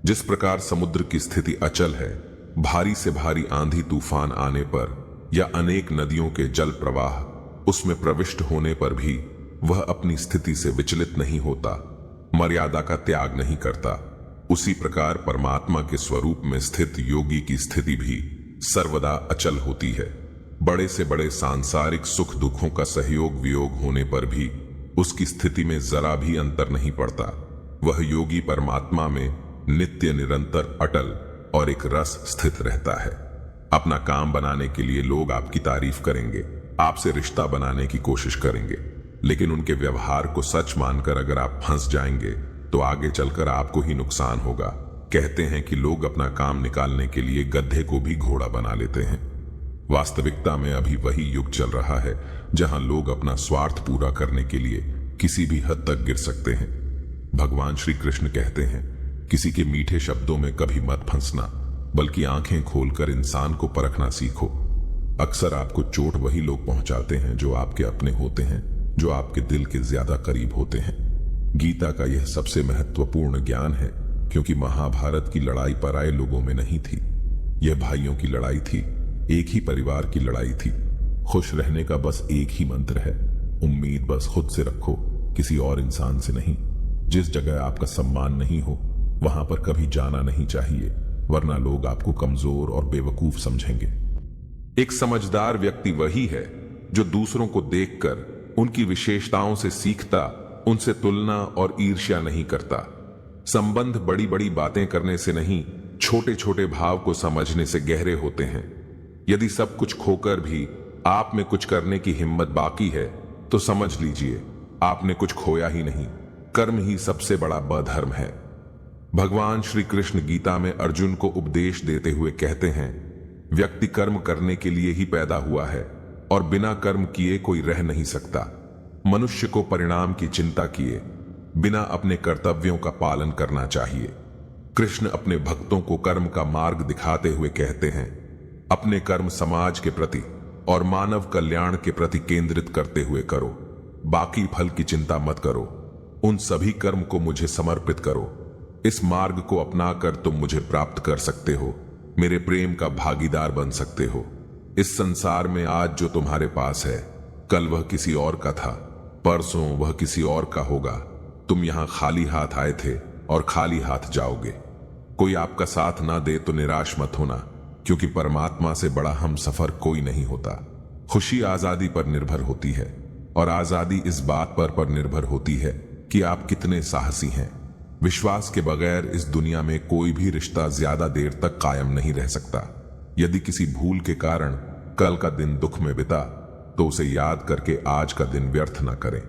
जिस प्रकार समुद्र की स्थिति अचल है, भारी से भारी आंधी तूफान आने पर या अनेक नदियों के जल प्रवाह उसमें प्रविष्ट होने पर भी वह अपनी स्थिति से विचलित नहीं होता, मर्यादा का त्याग नहीं करता, उसी प्रकार परमात्मा के स्वरूप में स्थित योगी की स्थिति भी सर्वदा अचल होती है। बड़े से बड़े सांसारिक सुख दुखों का सहयोग वियोग होने पर भी उसकी स्थिति में जरा भी अंतर नहीं पड़ता। वह योगी परमात्मा में नित्य निरंतर अटल और एक रस स्थित रहता है। अपना काम बनाने के लिए लोग आपकी तारीफ करेंगे, आपसे रिश्ता बनाने की कोशिश करेंगे, लेकिन उनके व्यवहार को सच मानकर अगर आप फंस जाएंगे तो आगे चलकर आपको ही नुकसान होगा। कहते हैं कि लोग अपना काम निकालने के लिए गधे को भी घोड़ा बना लेते हैं। वास्तविकता में अभी वही युग चल रहा है जहां लोग अपना स्वार्थ पूरा करने के लिए किसी भी हद तक गिर सकते हैं। भगवान श्री कृष्ण कहते हैं, किसी के मीठे शब्दों में कभी मत फंसना, बल्कि आंखें खोलकर इंसान को परखना सीखो। अक्सर आपको चोट वही लोग पहुंचाते हैं जो आपके अपने होते हैं, जो आपके दिल के ज्यादा करीब होते हैं। गीता का यह सबसे महत्वपूर्ण ज्ञान है, क्योंकि महाभारत की लड़ाई पराये लोगों में नहीं थी। यह भाइयों की लड़ाई थी, एक ही परिवार की लड़ाई थी। खुश रहने का बस एक ही मंत्र है, उम्मीद बस खुद से रखो, किसी और इंसान से नहीं। जिस जगह आपका सम्मान नहीं हो वहां पर कभी जाना नहीं चाहिए, वरना लोग आपको कमजोर और बेवकूफ समझेंगे। एक समझदार व्यक्ति वही है जो दूसरों को देखकर उनकी विशेषताओं से सीखता, उनसे तुलना और ईर्ष्या नहीं करता। संबंध बड़ी बड़ी बातें करने से नहीं, छोटे छोटे भाव को समझने से गहरे होते हैं। यदि सब कुछ खोकर भी आप में कुछ करने की हिम्मत बाकी है तो समझ लीजिए आपने कुछ खोया ही नहीं। कर्म ही सबसे बड़ा बधर्म है। भगवान श्री कृष्ण गीता में अर्जुन को उपदेश देते हुए कहते हैं, व्यक्ति कर्म करने के लिए ही पैदा हुआ है और बिना कर्म किए कोई रह नहीं सकता। मनुष्य को परिणाम की चिंता किए बिना अपने कर्तव्यों का पालन करना चाहिए। कृष्ण अपने भक्तों को कर्म का मार्ग दिखाते हुए कहते हैं, अपने कर्म समाज के प्रति और मानव कल्याण के प्रति केंद्रित करते हुए करो। बाकी फल की चिंता मत करो, उन सभी कर्म को मुझे समर्पित करो। इस मार्ग को अपनाकर तुम मुझे प्राप्त कर सकते हो, मेरे प्रेम का भागीदार बन सकते हो। इस संसार में आज जो तुम्हारे पास है, कल वह किसी और का था, परसों वह किसी और का होगा। तुम यहां खाली हाथ आए थे और खाली हाथ जाओगे। कोई आपका साथ ना दे तो निराश मत होना, क्योंकि परमात्मा से बड़ा हम सफर कोई नहीं होता। खुशी आजादी पर निर्भर होती है और आजादी इस बात पर निर्भर होती है कि आप कितने साहसी हैं। विश्वास के बगैर इस दुनिया में कोई भी रिश्ता ज्यादा देर तक कायम नहीं रह सकता। यदि किसी भूल के कारण कल का दिन दुख में बिता तो उसे याद करके आज का दिन व्यर्थ न करें।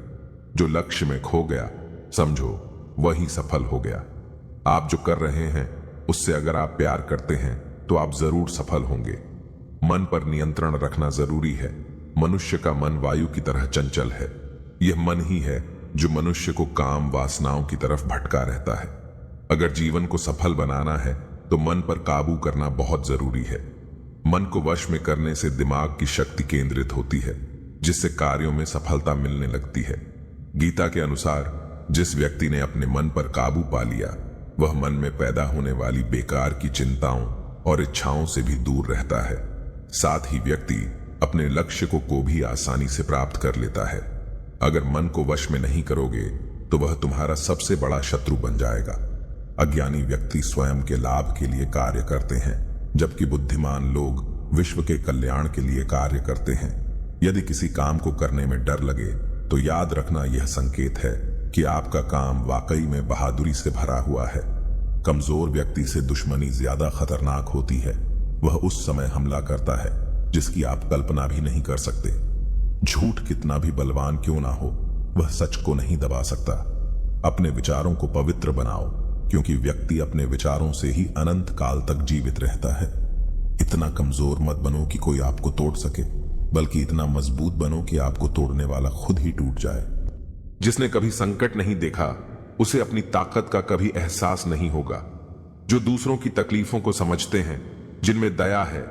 जो लक्ष्य में खो गया समझो वही सफल हो गया। आप जो कर रहे हैं उससे अगर आप प्यार करते हैं तो आप जरूर सफल होंगे। मन पर नियंत्रण रखना जरूरी है। मनुष्य का मन वायु की तरह चंचल है। यह मन ही है जो मनुष्य को काम वासनाओं की तरफ भटका रहता है। अगर जीवन को सफल बनाना है तो मन पर काबू करना बहुत जरूरी है। मन को वश में करने से दिमाग की शक्ति केंद्रित होती है, जिससे कार्यों में सफलता मिलने लगती है। गीता के अनुसार जिस व्यक्ति ने अपने मन पर काबू पा लिया वह मन में पैदा होने वाली बेकार की चिंताओं और इच्छाओं से भी दूर रहता है। साथ ही व्यक्ति अपने लक्ष्य को भी आसानी से प्राप्त कर लेता है। अगर मन को वश में नहीं करोगे तो वह तुम्हारा सबसे बड़ा शत्रु बन जाएगा। अज्ञानी व्यक्ति स्वयं के लाभ के लिए कार्य करते हैं, जबकि बुद्धिमान लोग विश्व के कल्याण के लिए कार्य करते हैं। यदि किसी काम को करने में डर लगे तो याद रखना यह संकेत है कि आपका काम वाकई में बहादुरी से भरा हुआ है। कमजोर व्यक्ति से दुश्मनी ज्यादा खतरनाक होती है। वह उस समय हमला करता है जिसकी आप कल्पना भी नहीं कर सकते। झूठ कितना भी बलवान क्यों ना हो, वह सच को नहीं दबा सकता। अपने विचारों को पवित्र बनाओ, क्योंकि व्यक्ति अपने विचारों से ही अनंत काल तक जीवित रहता है। इतना कमजोर मत बनो कि कोई आपको तोड़ सके, बल्कि इतना मजबूत बनो कि आपको तोड़ने वाला खुद ही टूट जाए। जिसने कभी संकट नहीं देखा उसे अपनी ताकत का कभी एहसास नहीं होगा। जो दूसरों की तकलीफों को समझते हैं, जिनमें दया है,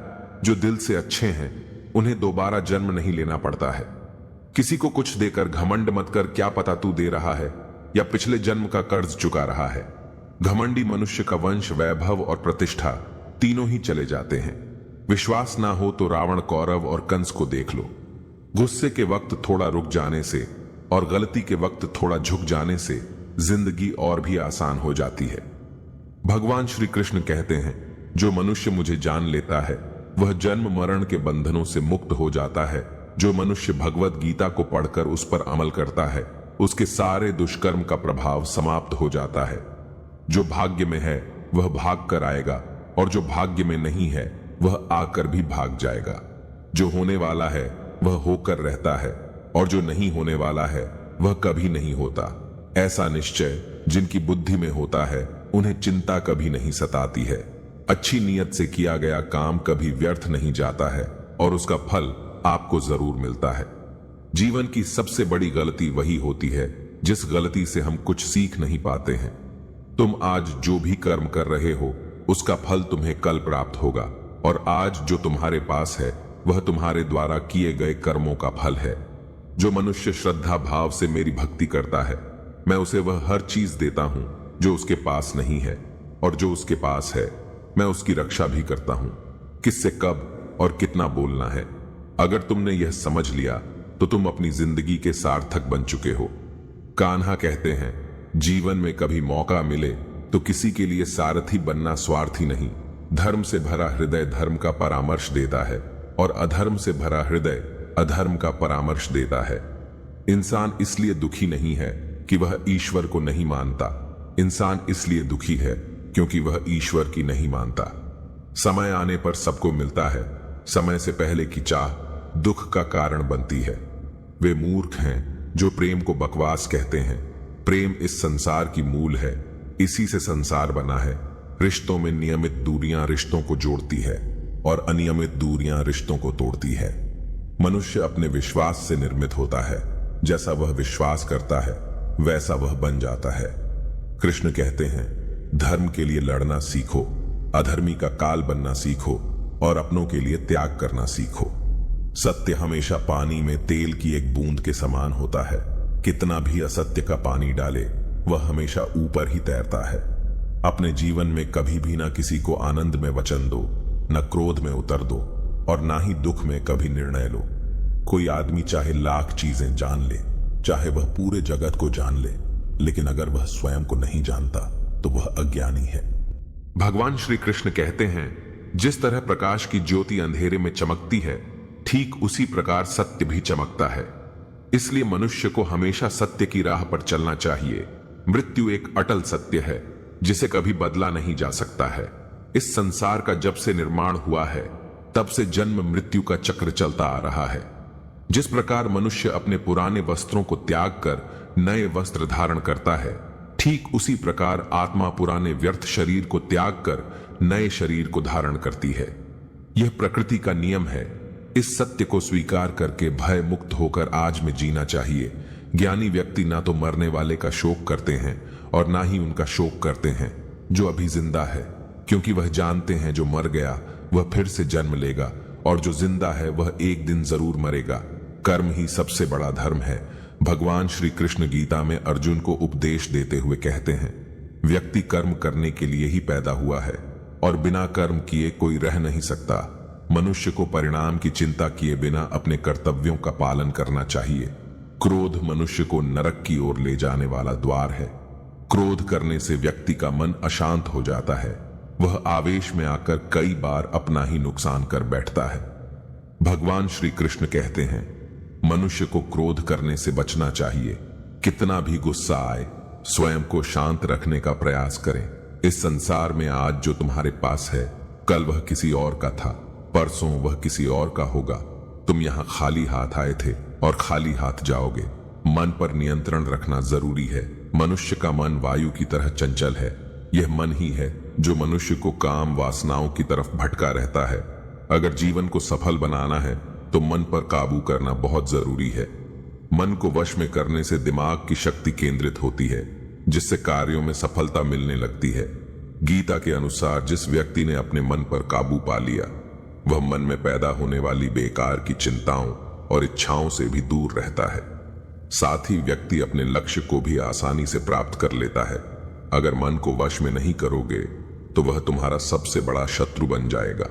जो दिल से अच्छे हैं, उन्हें दोबारा जन्म नहीं लेना पड़ता है। किसी को कुछ देकर घमंड मत कर, क्या पता तू दे रहा है या पिछले जन्म का कर्ज चुका रहा है। घमंडी मनुष्य का वंश, वैभव और प्रतिष्ठा तीनों ही चले जाते हैं। विश्वास ना हो तो रावण, कौरव और कंस को देख लो। गुस्से के वक्त थोड़ा रुक जाने से और गलती के वक्त थोड़ा झुक जाने से जिंदगी और भी आसान हो जाती है। भगवान श्री कृष्ण कहते हैं, जो मनुष्य मुझे जान लेता है वह जन्म मरण के बंधनों से मुक्त हो जाता है। जो मनुष्य भगवत गीता को पढ़कर उस पर अमल करता है उसके सारे दुष्कर्म का प्रभाव समाप्त हो जाता है। जो भाग्य में है वह भाग कर आएगा और जो भाग्य में नहीं है वह आकर भी भाग जाएगा। जो होने वाला है वह होकर रहता है और जो नहीं होने वाला है वह कभी नहीं होता। ऐसा निश्चय जिनकी बुद्धि में होता है उन्हें चिंता कभी नहीं सताती है। अच्छी नीयत से किया गया काम कभी व्यर्थ नहीं जाता है और उसका फल आपको जरूर मिलता है। जीवन की सबसे बड़ी गलती वही होती है जिस गलती से हम कुछ सीख नहीं पाते हैं। तुम आज जो भी कर्म कर रहे हो उसका फल तुम्हें कल प्राप्त होगा, और आज जो तुम्हारे पास है वह तुम्हारे द्वारा किए गए कर्मों का फल है। जो मनुष्य श्रद्धा भाव से मेरी भक्ति करता है, मैं उसे वह हर चीज देता हूं जो उसके पास नहीं है, और जो उसके पास है मैं उसकी रक्षा भी करता हूं। किससे कब और कितना बोलना है, अगर तुमने यह समझ लिया तो तुम अपनी जिंदगी के सार्थक बन चुके हो। कान्हा कहते हैं, जीवन में कभी मौका मिले तो किसी के लिए सारथी बनना स्वार्थी नहीं। धर्म से भरा हृदय धर्म का परामर्श देता है, और अधर्म से भरा हृदय अधर्म का परामर्श देता है। इंसान इसलिए दुखी नहीं है कि वह ईश्वर को नहीं मानता, इंसान इसलिए दुखी है क्योंकि वह ईश्वर की नहीं मानता। समय आने पर सबको मिलता है, समय से पहले की चाह दुख का कारण बनती है। वे मूर्ख हैं जो प्रेम को बकवास कहते हैं। प्रेम इस संसार की मूल है, इसी से संसार बना है। रिश्तों में नियमित दूरियां रिश्तों को जोड़ती है और अनियमित दूरियां रिश्तों को तोड़ती है। मनुष्य अपने विश्वास से निर्मित होता है, जैसा वह विश्वास करता है वैसा वह बन जाता है। कृष्ण कहते हैं, धर्म के लिए लड़ना सीखो, अधर्मी का काल बनना सीखो और अपनों के लिए त्याग करना सीखो। सत्य हमेशा पानी में तेल की एक बूंद के समान होता है। कितना भी असत्य का पानी डाले वह हमेशा ऊपर ही तैरता है। अपने जीवन में कभी भी ना किसी को आनंद में वचन दो, न क्रोध में उतर दो, और ना ही दुख में कभी निर्णय लो। कोई आदमी चाहे लाख चीजें जान ले, चाहे वह पूरे जगत को जान ले, लेकिन अगर वह स्वयं को नहीं जानता तो वह अज्ञानी है। भगवान श्री कृष्ण कहते हैं, जिस तरह प्रकाश की ज्योति अंधेरे में चमकती है, ठीक उसी प्रकार सत्य भी चमकता है। इसलिए मनुष्य को हमेशा सत्य की राह पर चलना चाहिए। मृत्यु एक अटल सत्य है जिसे कभी बदला नहीं जा सकता है। इस संसार का जब से निर्माण हुआ है तब से जन्म मृत्यु का चक्र चलता आ रहा है। जिस प्रकार मनुष्य अपने पुराने वस्त्रों को त्याग कर नए वस्त्र धारण करता है, ठीक उसी प्रकार आत्मा पुराने व्यर्थ शरीर को त्याग कर नए शरीर को धारण करती है। यह प्रकृति का नियम है। इस सत्य को स्वीकार करके भय मुक्त होकर आज में जीना चाहिए। ज्ञानी व्यक्ति ना तो मरने वाले का शोक करते हैं और ना ही उनका शोक करते हैं जो अभी जिंदा है, क्योंकि वह जानते हैं जो मर गया वह फिर से जन्म लेगा, और जो जिंदा है वह एक दिन जरूर मरेगा। कर्म ही सबसे बड़ा धर्म है। भगवान श्री कृष्ण गीता में अर्जुन को उपदेश देते हुए कहते हैं, व्यक्ति कर्म करने के लिए ही पैदा हुआ है और बिना कर्म किए कोई रह नहीं सकता। मनुष्य को परिणाम की चिंता किए बिना अपने कर्तव्यों का पालन करना चाहिए। क्रोध मनुष्य को नरक की ओर ले जाने वाला द्वार है। क्रोध करने से व्यक्ति का मन अशांत हो जाता है। वह आवेश में आकर कई बार अपना ही नुकसान कर बैठता है। भगवान श्री कृष्ण कहते हैं, मनुष्य को क्रोध करने से बचना चाहिए। कितना भी गुस्सा आए, स्वयं को शांत रखने का प्रयास करें। इस संसार में आज जो तुम्हारे पास है, कल वह किसी और का था, परसों वह किसी और का होगा। तुम यहाँ खाली हाथ आए थे और खाली हाथ जाओगे। मन पर नियंत्रण रखना जरूरी है। मनुष्य का मन वायु की तरह चंचल है। यह मन ही है जो मनुष्य को काम वासनाओं की तरफ भटका रहता है। अगर जीवन को सफल बनाना है तो मन पर काबू करना बहुत जरूरी है। मन को वश में करने से दिमाग की शक्ति केंद्रित होती है, जिससे कार्यों में सफलता मिलने लगती है। गीता के अनुसार जिस व्यक्ति ने अपने मन पर काबू पा लिया, वह मन में पैदा होने वाली बेकार की चिंताओं और इच्छाओं से भी दूर रहता है। साथ ही व्यक्ति अपने लक्ष्य को भी आसानी से प्राप्त कर लेता है। अगर मन को वश में नहीं करोगे तो वह तुम्हारा सबसे बड़ा शत्रु बन जाएगा।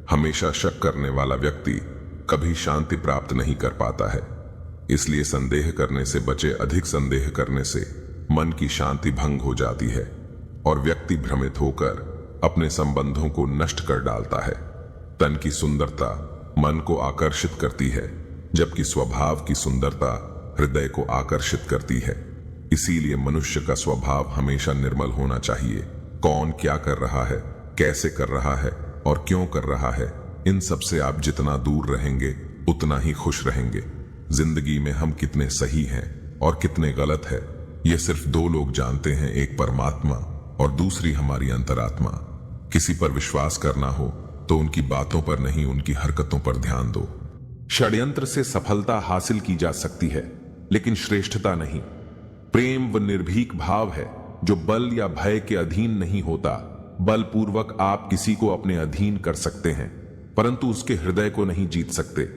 हमेशा शक करने वाला व्यक्ति कभी शांति प्राप्त नहीं कर पाता है। इसलिए संदेह करने से बचे। अधिक संदेह करने से मन की शांति भंग हो जाती है और व्यक्ति भ्रमित होकर अपने संबंधों को नष्ट कर डालता है। तन की सुंदरता मन को आकर्षित करती है, जबकि स्वभाव की सुंदरता हृदय को आकर्षित करती है। इसीलिए मनुष्य का स्वभाव हमेशा निर्मल होना चाहिए। कौन क्या कर रहा है, कैसे कर रहा है और क्यों कर रहा है, इन सब से आप जितना दूर रहेंगे उतना ही खुश रहेंगे। जिंदगी में हम कितने सही हैं और कितने गलत है, यह सिर्फ दो लोग जानते हैं, एक परमात्मा और दूसरी हमारी अंतरात्मा। किसी पर विश्वास करना हो तो उनकी बातों पर नहीं, उनकी हरकतों पर ध्यान दो। षड्यंत्र से सफलता हासिल की जा सकती है, लेकिन श्रेष्ठता नहीं। प्रेम व निर्भीक भाव है जो बल या भय के अधीन नहीं होता। बलपूर्वक आप किसी को अपने अधीन कर सकते हैं, परंतु उसके हृदय को नहीं जीत सकते।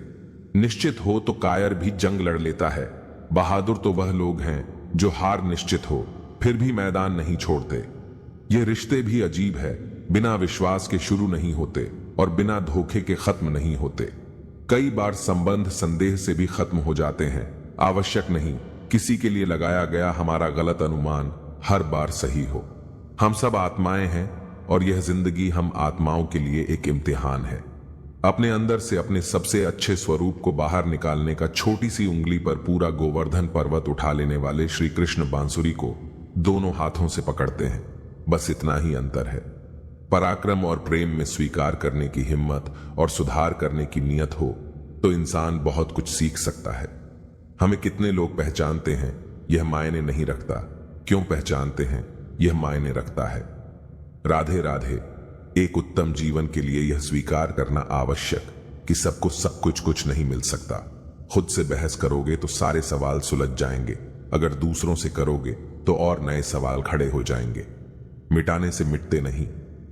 निश्चित हो तो कायर भी जंग लड़ लेता है। बहादुर तो वह लोग हैं जो हार निश्चित हो फिर भी मैदान नहीं छोड़ते। ये रिश्ते भी अजीब है, बिना विश्वास के शुरू नहीं होते और बिना धोखे के खत्म नहीं होते। कई बार संबंध संदेह से भी खत्म हो जाते हैं। आवश्यक नहीं किसी के लिए लगाया गया हमारा गलत अनुमान हर बार सही हो। हम सब आत्माएं हैं और यह जिंदगी हम आत्माओं के लिए एक इम्तिहान है। अपने अंदर से अपने सबसे अच्छे स्वरूप को बाहर निकालने का छोटी सी उंगली पर पूरा गोवर्धन पर्वत उठा लेने वाले श्री कृष्ण बांसुरी को दोनों हाथों से पकड़ते हैं। बस इतना ही अंतर है। पराक्रम और प्रेम में स्वीकार करने की हिम्मत और सुधार करने की नियत हो तो इंसान बहुत कुछ सीख सकता है। हमें कितने लोग पहचानते हैं यह मायने नहीं रखता, क्यों पहचानते हैं यह मायने रखता है। राधे राधे। एक उत्तम जीवन के लिए यह स्वीकार करना आवश्यक कि सबको सब कुछ नहीं मिल सकता। खुद से बहस करोगे तो सारे सवाल सुलझ जाएंगे, अगर दूसरों से करोगे तो और नए सवाल खड़े हो जाएंगे। मिटाने से मिटते नहीं,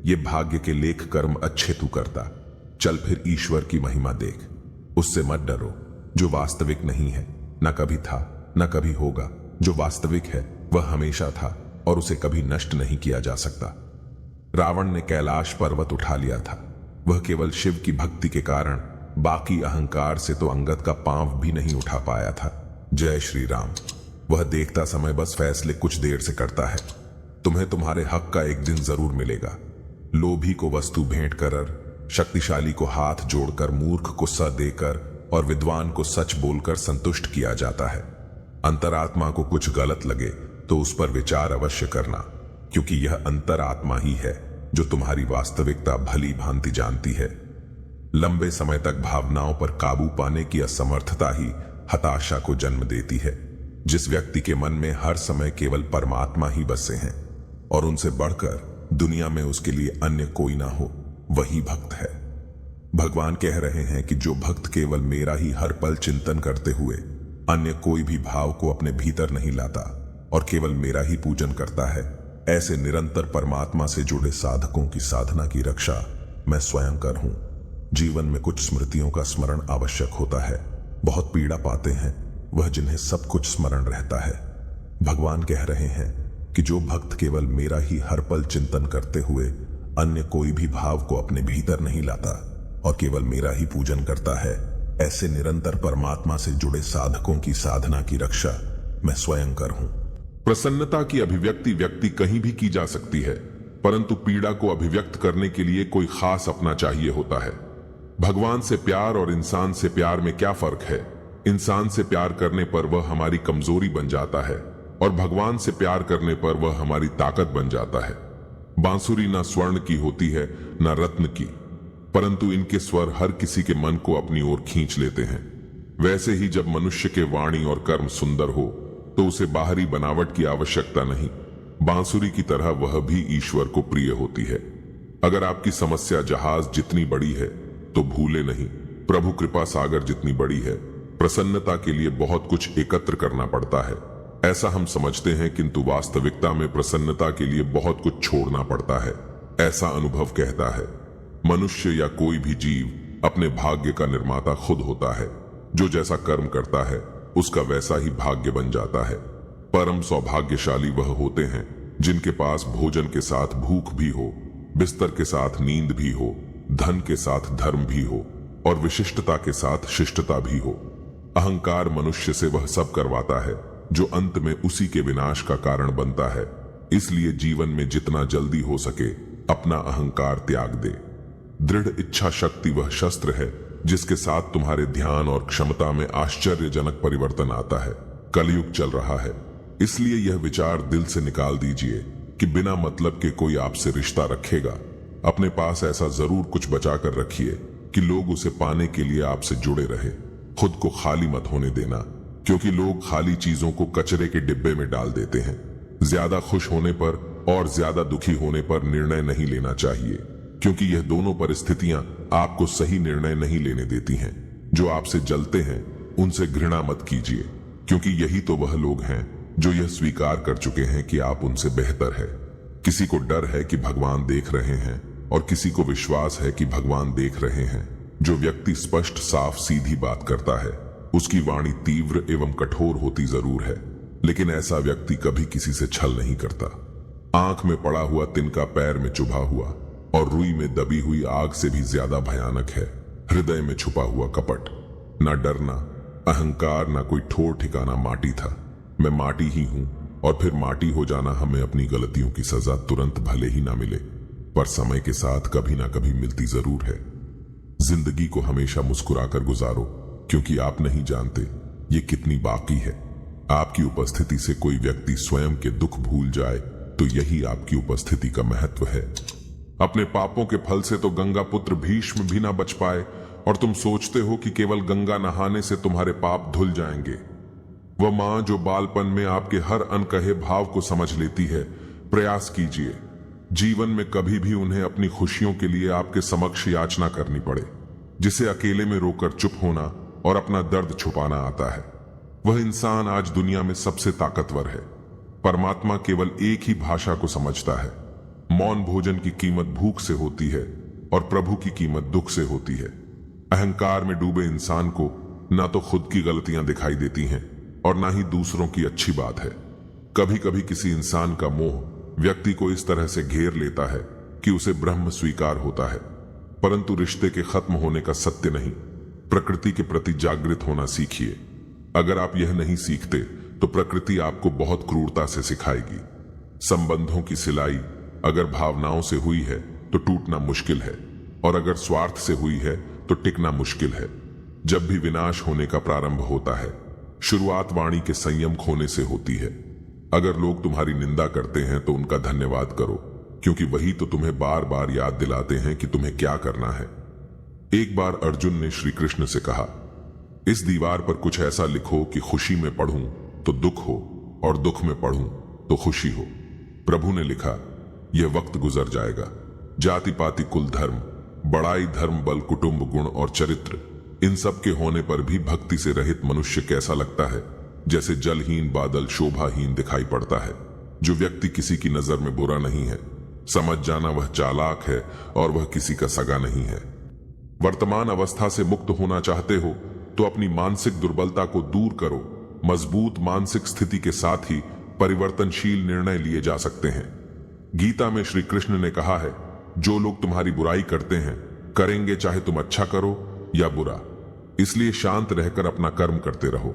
ये भाग्य के लेख कर्म अच्छे तू करता। चल फिर ईश्वर की महिमा देख। उससे मत डरो जो वास्तविक नहीं है, न कभी था न कभी होगा। जो वास्तविक है वह हमेशा था और उसे कभी नष्ट नहीं किया जा सकता। रावण ने कैलाश पर्वत उठा लिया था, वह केवल शिव की भक्ति के कारण, बाकी अहंकार से तो अंगद का पांव भी नहीं उठा पाया था। जय श्री राम। वह देखता समय बस फैसले कुछ देर से करता है। तुम्हें तुम्हारे हक का एक दिन जरूर मिलेगा। लोभी को वस्तु भेंट कर, शक्तिशाली को हाथ जोड़कर, मूर्ख को स देकर और विद्वान को सच बोलकर संतुष्ट किया जाता है। अंतरात्मा को कुछ गलत लगे तो उस पर विचार अवश्य करना, क्योंकि यह अंतरात्मा ही है जो तुम्हारी वास्तविकता भली भांति जानती है। लंबे समय तक भावनाओं पर काबू पाने की असमर्थता ही हताशा को जन्म देती है। जिस व्यक्ति के मन में हर समय केवल परमात्मा ही बसे हैं और उनसे बढ़कर दुनिया में उसके लिए अन्य कोई ना हो, वही भक्त है। भगवान कह रहे हैं कि जो भक्त केवल मेरा ही हर पल चिंतन करते हुए अन्य कोई भी भाव को अपने भीतर नहीं लाता और केवल मेरा ही पूजन करता है, ऐसे निरंतर परमात्मा से जुड़े साधकों की साधना की रक्षा मैं स्वयं कर हूं। जीवन में कुछ स्मृतियों का स्मरण आवश्यक होता है। बहुत पीड़ा पाते हैं वह जिन्हें सब कुछ स्मरण रहता है। भगवान कह रहे हैं कि जो भक्त केवल मेरा ही हर पल चिंतन करते हुए अन्य कोई भी भाव को अपने भीतर नहीं लाता और केवल मेरा ही पूजन करता है, ऐसे निरंतर परमात्मा से जुड़े साधकों की साधना की रक्षा मैं स्वयं कर हूं। प्रसन्नता की अभिव्यक्ति व्यक्ति कहीं भी की जा सकती है, परंतु पीड़ा को अभिव्यक्त करने के लिए कोई खास अपना चाहिए होता है। भगवान से प्यार और इंसान से प्यार में क्या फर्क है? इंसान से प्यार करने पर वह हमारी कमजोरी बन जाता है और भगवान से प्यार करने पर वह हमारी ताकत बन जाता है। बांसुरी ना स्वर्ण की होती है ना रत्न की, परंतु इनके स्वर हर किसी के मन को अपनी ओर खींच लेते हैं। वैसे ही जब मनुष्य के वाणी और कर्म सुंदर हो तो उसे बाहरी बनावट की आवश्यकता नहीं। बांसुरी की तरह वह भी ईश्वर को प्रिय होती है। अगर आपकी समस्या जहाज जितनी बड़ी है तो भूले नहीं, प्रभु कृपा सागर जितनी बड़ी है। प्रसन्नता के लिए बहुत कुछ एकत्र करना पड़ता है, ऐसा हम समझते हैं, किंतु वास्तविकता में प्रसन्नता के लिए बहुत कुछ छोड़ना पड़ता है, ऐसा अनुभव कहता है। मनुष्य या कोई भी जीव अपने भाग्य का निर्माता खुद होता है। जो जैसा कर्म करता है उसका वैसा ही भाग्य बन जाता है। परम सौभाग्यशाली वह होते हैं जिनके पास भोजन के साथ भूख भी हो, बिस्तर के साथ नींद भी हो, धन के साथ धर्म भी हो और विशिष्टता के साथ शिष्टता भी हो। अहंकार मनुष्य से वह सब करवाता है जो अंत में उसी के विनाश का कारण बनता है। इसलिए जीवन में जितना जल्दी हो सके अपना अहंकार त्याग दे। दृढ़ इच्छा शक्ति वह शस्त्र है जिसके साथ तुम्हारे ध्यान और क्षमता में आश्चर्यजनक परिवर्तन आता है। कलयुग चल रहा है, इसलिए यह विचार दिल से निकाल दीजिए कि बिना मतलब के कोई आपसे रिश्ता रखेगा। अपने पास ऐसा जरूर कुछ बचा कर रखिए कि लोग उसे पाने के लिए आपसे जुड़े रहे। खुद को खाली मत होने देना, क्योंकि लोग खाली चीजों को कचरे के डिब्बे में डाल देते हैं। ज्यादा खुश होने पर और ज्यादा दुखी होने पर निर्णय नहीं लेना चाहिए, क्योंकि यह दोनों परिस्थितियां आपको सही निर्णय नहीं लेने देती हैं। जो आपसे जलते हैं उनसे घृणा मत कीजिए, क्योंकि यही तो वह लोग हैं जो यह स्वीकार कर चुके हैं कि आप उनसे बेहतर है। किसी को डर है कि भगवान देख रहे हैं और किसी को विश्वास है कि भगवान देख रहे हैं। जो व्यक्ति स्पष्ट, साफ, सीधी बात करता है उसकी वाणी तीव्र एवं कठोर होती जरूर है, लेकिन ऐसा व्यक्ति कभी किसी से छल नहीं करता। आंख में पड़ा हुआ तिनका पैर में चुभा हुआ और रुई में दबी हुई आग से भी ज्यादा भयानक है हृदय में छुपा हुआ कपट। ना डरना, अहंकार, ना कोई ठोर ठिकाना माटी था। मैं माटी ही हूं और फिर माटी हो जाना हमें अपनी गलतियों की सजा तुरंत भले ही ना मिले, पर समय के साथ कभी ना कभी मिलती जरूर है। जिंदगी को हमेशा मुस्कुराकर गुजारो, क्योंकि आप नहीं जानते ये कितनी बाकी है। आपकी उपस्थिति से कोई व्यक्ति स्वयं के दुख भूल जाए तो यही आपकी उपस्थिति का महत्व है। अपने पापों के फल से तो गंगा पुत्र भीष्म भी ना बच पाए और तुम सोचते हो कि केवल गंगा नहाने से तुम्हारे पाप धुल जाएंगे। वह मां जो बालपन में आपके हर अनकहे भाव को समझ लेती है, प्रयास कीजिए जीवन में कभी भी उन्हें अपनी खुशियों के लिए आपके समक्ष याचना करनी पड़े। जिसे अकेले में रोकर चुप होना और अपना दर्द छुपाना आता है, वह इंसान आज दुनिया में सबसे ताकतवर है। परमात्मा केवल एक ही भाषा को समझता है। मौन भोजन की कीमत भूख से होती है और प्रभु की कीमत दुख से होती है। अहंकार में डूबे इंसान को ना तो खुद की गलतियां दिखाई देती हैं और ना ही दूसरों की अच्छी बात है। कभी कभी किसी इंसान का मोह व्यक्ति को इस तरह से घेर लेता है कि उसे ब्रह्म स्वीकार होता है, परंतु रिश्ते के खत्म होने का सत्य नहीं। प्रकृति के प्रति जागृत होना सीखिए। अगर आप यह नहीं सीखते तो प्रकृति आपको बहुत क्रूरता से सिखाएगी। संबंधों की सिलाई अगर भावनाओं से हुई है तो टूटना मुश्किल है, और अगर स्वार्थ से हुई है तो टिकना मुश्किल है। जब भी विनाश होने का प्रारंभ होता है, शुरुआत वाणी के संयम खोने से होती है। अगर लोग तुम्हारी निंदा करते हैं तो उनका धन्यवाद करो, क्योंकि वही तो तुम्हें बार बार याद दिलाते हैं कि तुम्हें क्या करना है। एक बार अर्जुन ने श्री कृष्ण से कहा, इस दीवार पर कुछ ऐसा लिखो कि खुशी में पढ़ूं तो दुख हो और दुख में पढ़ूं तो खुशी हो। प्रभु ने लिखा, यह वक्त गुजर जाएगा। जाति पाति कुल धर्म, बड़ाई धर्म बल कुटुंब गुण और चरित्र, इन सब के होने पर भी भक्ति से रहित मनुष्य कैसा लगता है, जैसे जलहीन बादल शोभाहीन दिखाई पड़ता है। जो व्यक्ति किसी की नजर में बुरा नहीं है, समझ जाना वह चालाक है और वह किसी का सगा नहीं है। वर्तमान अवस्था से मुक्त होना चाहते हो तो अपनी मानसिक दुर्बलता को दूर करो। मजबूत मानसिक स्थिति के साथ ही परिवर्तनशील निर्णय लिए जा सकते हैं। गीता में श्री कृष्ण ने कहा है, जो लोग तुम्हारी बुराई करते हैं करेंगे, चाहे तुम अच्छा करो या बुरा। इसलिए शांत रहकर अपना कर्म करते रहो।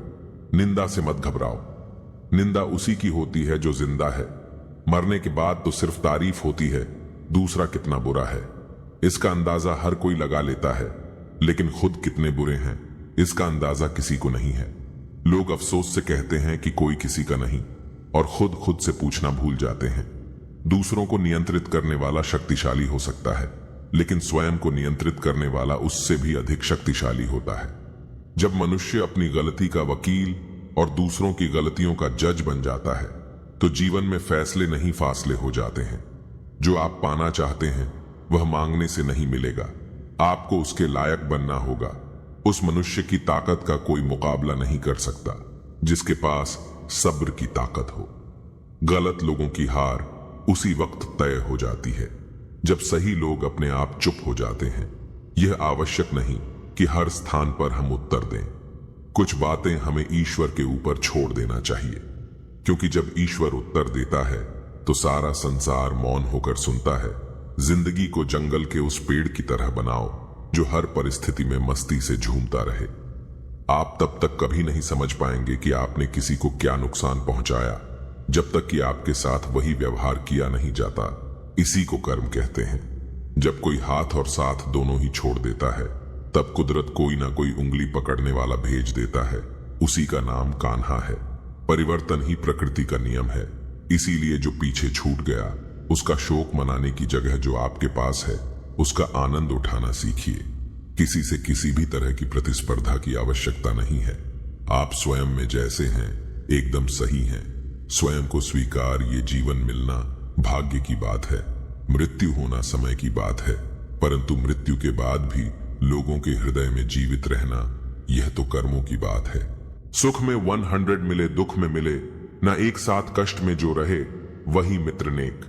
निंदा से मत घबराओ। निंदा उसी की होती है जो जिंदा है। मरने के बाद तो सिर्फ तारीफ होती है, दूसरा कितना बुरा है इसका अंदाजा हर कोई लगा लेता है, लेकिन खुद कितने बुरे हैं इसका अंदाजा किसी को नहीं है। लोग अफसोस से कहते हैं कि कोई किसी का नहीं, और खुद से पूछना भूल जाते हैं। दूसरों को नियंत्रित करने वाला शक्तिशाली हो सकता है, लेकिन स्वयं को नियंत्रित करने वाला उससे भी अधिक शक्तिशाली होता है। जब मनुष्य अपनी गलती का वकील और दूसरों की गलतियों का जज बन जाता है, तो जीवन में फैसले नहीं फासले हो जाते हैं। जो आप पाना चाहते हैं वह मांगने से नहीं मिलेगा, आपको उसके लायक बनना होगा। उस मनुष्य की ताकत का कोई मुकाबला नहीं कर सकता जिसके पास सब्र की ताकत हो। गलत लोगों की हार उसी वक्त तय हो जाती है जब सही लोग अपने आप चुप हो जाते हैं। यह आवश्यक नहीं कि हर स्थान पर हम उत्तर दें। कुछ बातें हमें ईश्वर के ऊपर छोड़ देना चाहिए, क्योंकि जब ईश्वर उत्तर देता है तो सारा संसार मौन होकर सुनता है। जिंदगी को जंगल के उस पेड़ की तरह बनाओ जो हर परिस्थिति में मस्ती से झूमता रहे। आप तब तक कभी नहीं समझ पाएंगे कि आपने किसी को क्या नुकसान पहुंचाया, जब तक कि आपके साथ वही व्यवहार किया नहीं जाता। इसी को कर्म कहते हैं। जब कोई हाथ और साथ दोनों ही छोड़ देता है, तब कुदरत कोई ना कोई उंगली पकड़ने वाला भेज देता है। उसी का नाम कान्हा है। परिवर्तन ही प्रकृति का नियम है। इसीलिए जो पीछे छूट गया उसका शोक मनाने की जगह जो आपके पास है उसका आनंद उठाना सीखिए। किसी से किसी भी तरह की प्रतिस्पर्धा की आवश्यकता नहीं है। आप स्वयं में जैसे हैं एकदम सही हैं। स्वयं को स्वीकार, ये जीवन मिलना भाग्य की बात है, मृत्यु होना समय की बात है, परंतु मृत्यु के बाद भी लोगों के हृदय में जीवित रहना, यह तो कर्मों की बात है। सुख में 100 मिले, दुख में मिले, न एक साथ कष्ट में जो रहे, वही मित्र नेक।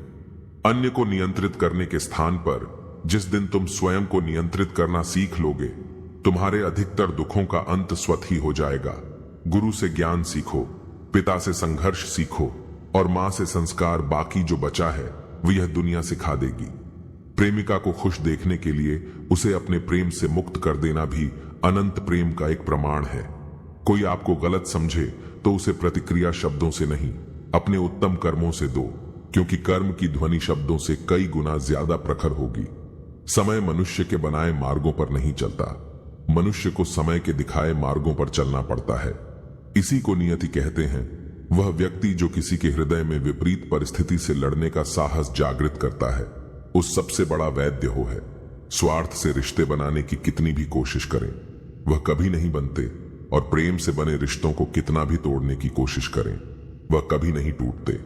अन्य को नियंत्रित करने के स्थान पर जिस दिन तुम स्वयं को नियंत्रित करना सीख लोगे, तुम्हारे अधिकतर दुखों का अंत स्वतः ही हो जाएगा। गुरु से ज्ञान सीखो, पिता से संघर्ष सीखो, और मां से संस्कार। बाकी जो बचा है वो यह दुनिया सिखा देगी। प्रेमिका को खुश देखने के लिए उसे अपने प्रेम से मुक्त कर देना भी अनंत प्रेम का एक प्रमाण है। कोई आपको गलत समझे तो उसे प्रतिक्रिया शब्दों से नहीं, अपने उत्तम कर्मों से दो, क्योंकि कर्म की ध्वनि शब्दों से कई गुना ज्यादा प्रखर होगी। समय मनुष्य के बनाए मार्गों पर नहीं चलता, मनुष्य को समय के दिखाए मार्गों पर चलना पड़ता है। इसी को नियति कहते हैं। वह व्यक्ति जो किसी के हृदय में विपरीत परिस्थिति से लड़ने का साहस जागृत करता है, उस सबसे बड़ा वैद्य हो है। स्वार्थ से रिश्ते बनाने की कितनी भी कोशिश करें, वह कभी नहीं बनते, और प्रेम से बने रिश्तों को कितना भी तोड़ने की कोशिश करें, वह कभी नहीं टूटते।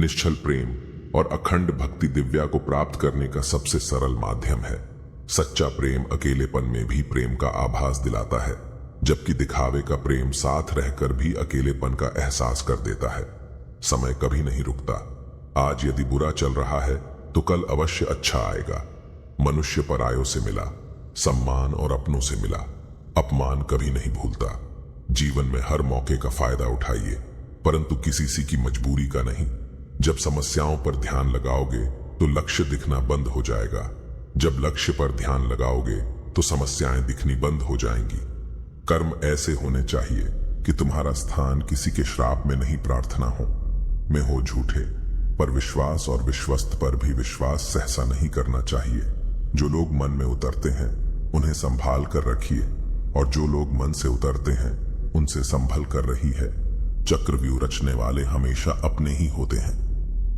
निश्चल प्रेम और अखंड भक्ति दिव्या को प्राप्त करने का सबसे सरल माध्यम है। सच्चा प्रेम अकेलेपन में भी प्रेम का आभास दिलाता है, जबकि दिखावे का प्रेम साथ रहकर भी अकेलेपन का एहसास कर देता है। समय कभी नहीं रुकता। आज यदि बुरा चल रहा है तो कल अवश्य अच्छा आएगा। मनुष्य परायों से मिला, सम्मान और अपनों से मिला, अपमान कभी नहीं भूलता। जीवन में हर मौके का फायदा उठाइए, परंतु किसी की मजबूरी का नहीं। जब समस्याओं पर ध्यान लगाओगे तो लक्ष्य दिखना बंद हो जाएगा। जब लक्ष्य पर ध्यान लगाओगे तो समस्याएं दिखनी बंद हो जाएंगी। कर्म ऐसे होने चाहिए कि तुम्हारा स्थान किसी के श्राप में नहीं, प्रार्थना हो में हो झूठे, पर विश्वास और विश्वस्त पर भी विश्वास सहसा नहीं करना चाहिए। जो लोग मन में उतरते हैं उन्हें संभाल कर रखिए, और जो लोग मन से उतरते हैं उनसे संभल कर रही है। चक्रव्यूह रचने वाले हमेशा अपने ही होते हैं।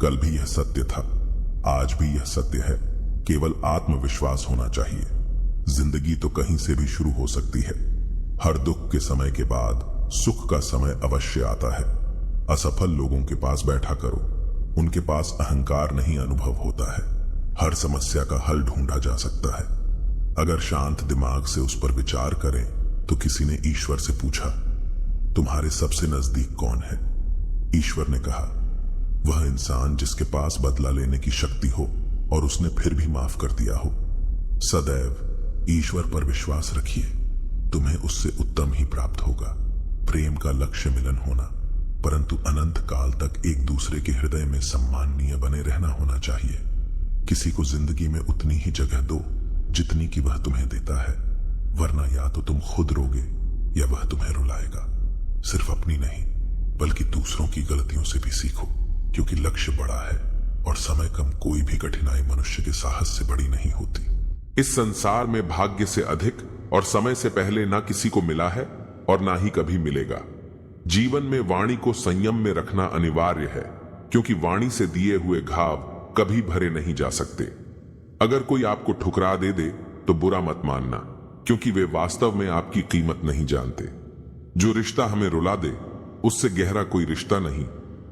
कल भी यह सत्य था, आज भी यह सत्य है। केवल आत्मविश्वास होना चाहिए। जिंदगी तो कहीं से भी शुरू हो सकती है। हर दुख के समय के बाद सुख का समय अवश्य आता है। असफल लोगों के पास बैठा करो, उनके पास अहंकार नहीं अनुभव होता है। हर समस्या का हल ढूंढा जा सकता है। अगर शांत दिमाग से उस पर विचार करें तो किसी ने ईश्वर से पूछा, तुम्हारे सबसे नजदीक कौन है? ईश्वर ने कहा, वह इंसान जिसके पास बदला लेने की शक्ति हो और उसने फिर भी माफ कर दिया हो। सदैव ईश्वर पर विश्वास रखिए, तुम्हें उससे उत्तम ही प्राप्त होगा। प्रेम का लक्ष्य मिलन होना, परंतु अनंत काल तक एक दूसरे के हृदय में सम्माननीय बने रहना होना चाहिए। किसी को जिंदगी में उतनी ही जगह दो जितनी कि वह तुम्हें देता है, वरना या तो तुम खुद रोगे या वह तुम्हें रुलाएगा। सिर्फ अपनी नहीं बल्कि दूसरों की गलतियों से भी सीखो, क्योंकि लक्ष्य बड़ा है और समय कम। कोई भी कठिनाई मनुष्य के साहस से बड़ी नहीं होती। इस संसार में भाग्य से अधिक और समय से पहले ना किसी को मिला है और ना ही कभी मिलेगा। जीवन में वाणी को संयम में रखना अनिवार्य है, क्योंकि वाणी से दिए हुए घाव कभी भरे नहीं जा सकते। अगर कोई आपको ठुकरा दे तो बुरा मत मानना, क्योंकि वे वास्तव में आपकी कीमत नहीं जानते। जो रिश्ता हमें रुला दे उससे गहरा कोई रिश्ता नहीं,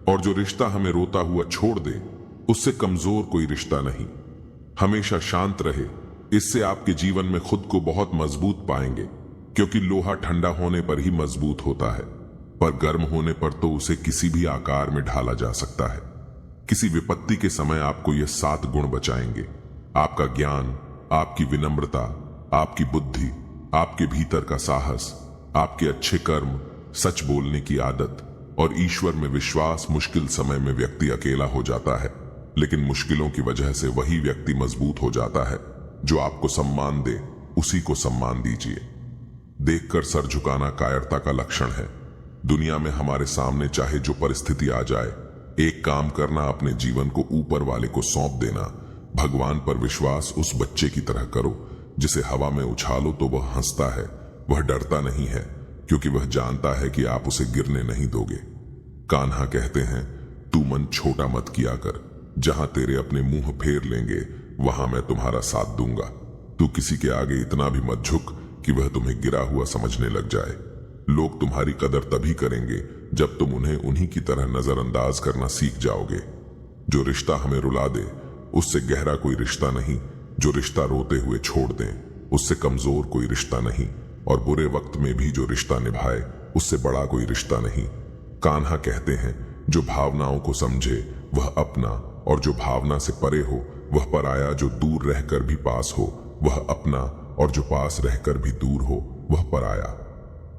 और जो रिश्ता हमें रोता हुआ छोड़ दे उससे कमजोर कोई रिश्ता नहीं। हमेशा शांत रहे, इससे आपके जीवन में खुद को बहुत मजबूत पाएंगे, क्योंकि लोहा ठंडा होने पर ही मजबूत होता है, पर गर्म होने पर तो उसे किसी भी आकार में ढाला जा सकता है। किसी विपत्ति के समय आपको ये 7 गुण बचाएंगे: आपका ज्ञान, आपकी विनम्रता, आपकी बुद्धि, आपके भीतर का साहस, आपके अच्छे कर्म, सच बोलने की आदत और ईश्वर में विश्वास। मुश्किल समय में व्यक्ति अकेला हो जाता है, लेकिन मुश्किलों की वजह से वही व्यक्ति मजबूत हो जाता है। जो आपको सम्मान दे उसी को सम्मान दीजिए। देखकर सर झुकाना कायरता का लक्षण है। दुनिया में हमारे सामने चाहे जो परिस्थिति आ जाए, एक काम करना, अपने जीवन को ऊपर वाले को सौंप देना। भगवान पर विश्वास उस बच्चे की तरह करो जिसे हवा में उछालो तो वह हंसता है। वह डरता नहीं है, क्योंकि वह जानता है कि आप उसे गिरने नहीं दोगे। कान्हा कहते हैं, तू मन छोटा मत किया कर, जहां तेरे अपने मुंह फेर लेंगे वहां मैं तुम्हारा साथ दूंगा। तू किसी के आगे इतना भी मत झुक कि वह तुम्हें गिरा हुआ समझने लग जाए। लोग तुम्हारी कदर तभी करेंगे जब तुम उन्हें उन्हीं की तरह नजरअंदाज करना सीख जाओगे। जो रिश्ता हमें रुला दे उससे गहरा कोई रिश्ता नहीं, जो रिश्ता रोते हुए छोड़ दें उससे कमजोर कोई रिश्ता नहीं, और बुरे वक्त में भी जो रिश्ता निभाए उससे बड़ा कोई रिश्ता नहीं। कान्हा कहते हैं, जो भावनाओं को समझे वह अपना, और जो भावना से परे हो वह पराया। जो दूर रहकर भी पास हो वह अपना, और जो पास रहकर भी दूर हो वह पराया।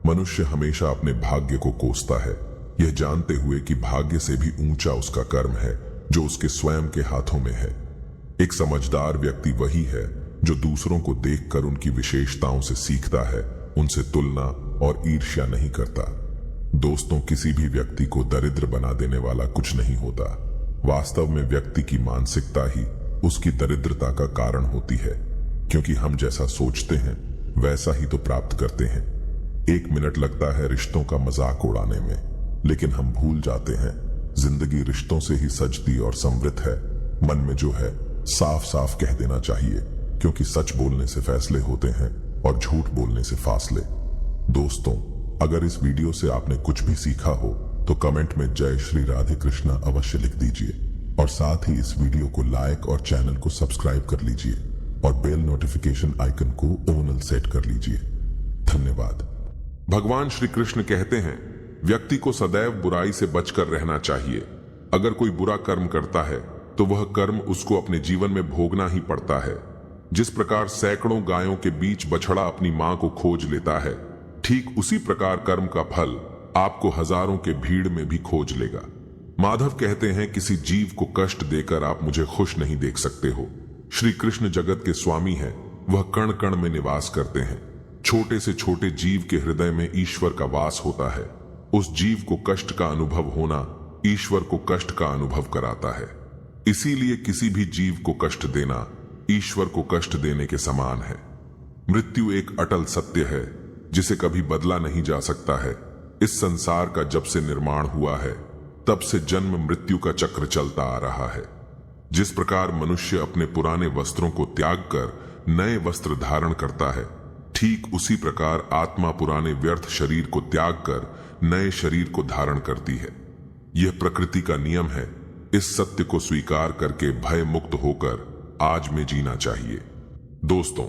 मनुष्य हमेशा अपने भाग्य को कोसता है, यह जानते हुए कि भाग्य से भी ऊंचा उसका कर्म है जो उसके स्वयं के हाथों में है। एक समझदार व्यक्ति वही है जो दूसरों को देखकर उनकी विशेषताओं से सीखता है, उनसे तुलना और ईर्ष्या नहीं करता। दोस्तों, किसी भी व्यक्ति को दरिद्र बना देने वाला कुछ नहीं होता। वास्तव में व्यक्ति की मानसिकता ही उसकी दरिद्रता का कारण होती है, क्योंकि हम जैसा सोचते हैं वैसा ही तो प्राप्त करते हैं। 1 मिनट लगता है रिश्तों का मजाक उड़ाने में, लेकिन हम भूल जाते हैं जिंदगी रिश्तों से ही सजती और समृद्ध है। मन में जो है साफ साफ कह देना चाहिए, क्योंकि सच बोलने से फैसले होते हैं और झूठ बोलने से फासले। दोस्तों, अगर इस वीडियो से आपने कुछ भी सीखा हो तो कमेंट में जय श्री राधे कृष्णा अवश्य लिख दीजिए, और साथ ही इस वीडियो को लाइक और चैनल को सब्सक्राइब कर लीजिए, और बेल नोटिफिकेशन आइकन को ऑल सेट कर लीजिए। धन्यवाद। भगवान श्री कृष्ण कहते हैं, व्यक्ति को सदैव बुराई से बचकर रहना चाहिए। अगर कोई बुरा कर्म करता है तो वह कर्म उसको अपने जीवन में भोगना ही पड़ता है। जिस प्रकार सैकड़ों गायों के बीच बछड़ा अपनी मां को खोज लेता है, ठीक उसी प्रकार कर्म का फल आपको हजारों के भीड़ में भी खोज लेगा। माधव कहते हैं, किसी जीव को कष्ट देकर आप मुझे खुश नहीं देख सकते हो। श्री कृष्ण जगत के स्वामी हैं, वह कण कण में निवास करते हैं। छोटे से छोटे जीव के हृदय में ईश्वर का वास होता है। उस जीव को कष्ट का अनुभव होना ईश्वर को कष्ट का अनुभव कराता है। इसीलिए किसी भी जीव को कष्ट देना ईश्वर को कष्ट देने के समान है। मृत्यु एक अटल सत्य है जिसे कभी बदला नहीं जा सकता है। इस संसार का जब से निर्माण हुआ है तब से जन्म मृत्यु का चक्र चलता आ रहा है। जिस प्रकार मनुष्य अपने पुराने वस्त्रों को त्याग कर नए वस्त्र धारण करता है, ठीक उसी प्रकार आत्मा पुराने व्यर्थ शरीर को त्याग कर नए शरीर को धारण करती है। यह प्रकृति का नियम है। इस सत्य को स्वीकार करके भय मुक्त होकर आज में जीना चाहिए। दोस्तों,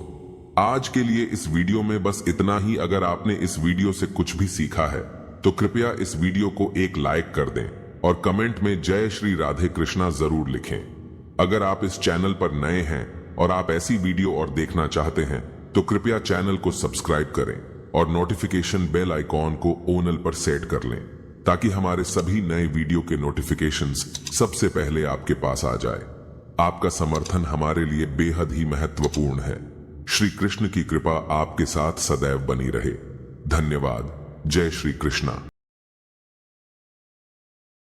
आज के लिए इस वीडियो में बस इतना ही। अगर आपने इस वीडियो से कुछ भी सीखा है तो कृपया इस वीडियो को एक लाइक कर दें और कमेंट में जय श्री राधे कृष्णा जरूर लिखें। अगर आप इस चैनल पर नए हैं और आप ऐसी वीडियो और देखना चाहते हैं तो कृपया चैनल को सब्सक्राइब करें और नोटिफिकेशन बेल आइकॉन को ऑल पर सेट कर लें, ताकि हमारे सभी नए वीडियो के नोटिफिकेशंस सबसे पहले आपके पास आ जाए। आपका समर्थन हमारे लिए बेहद ही महत्वपूर्ण है। श्री कृष्ण की कृपा आपके साथ सदैव बनी रहे। धन्यवाद। जय श्री कृष्णा।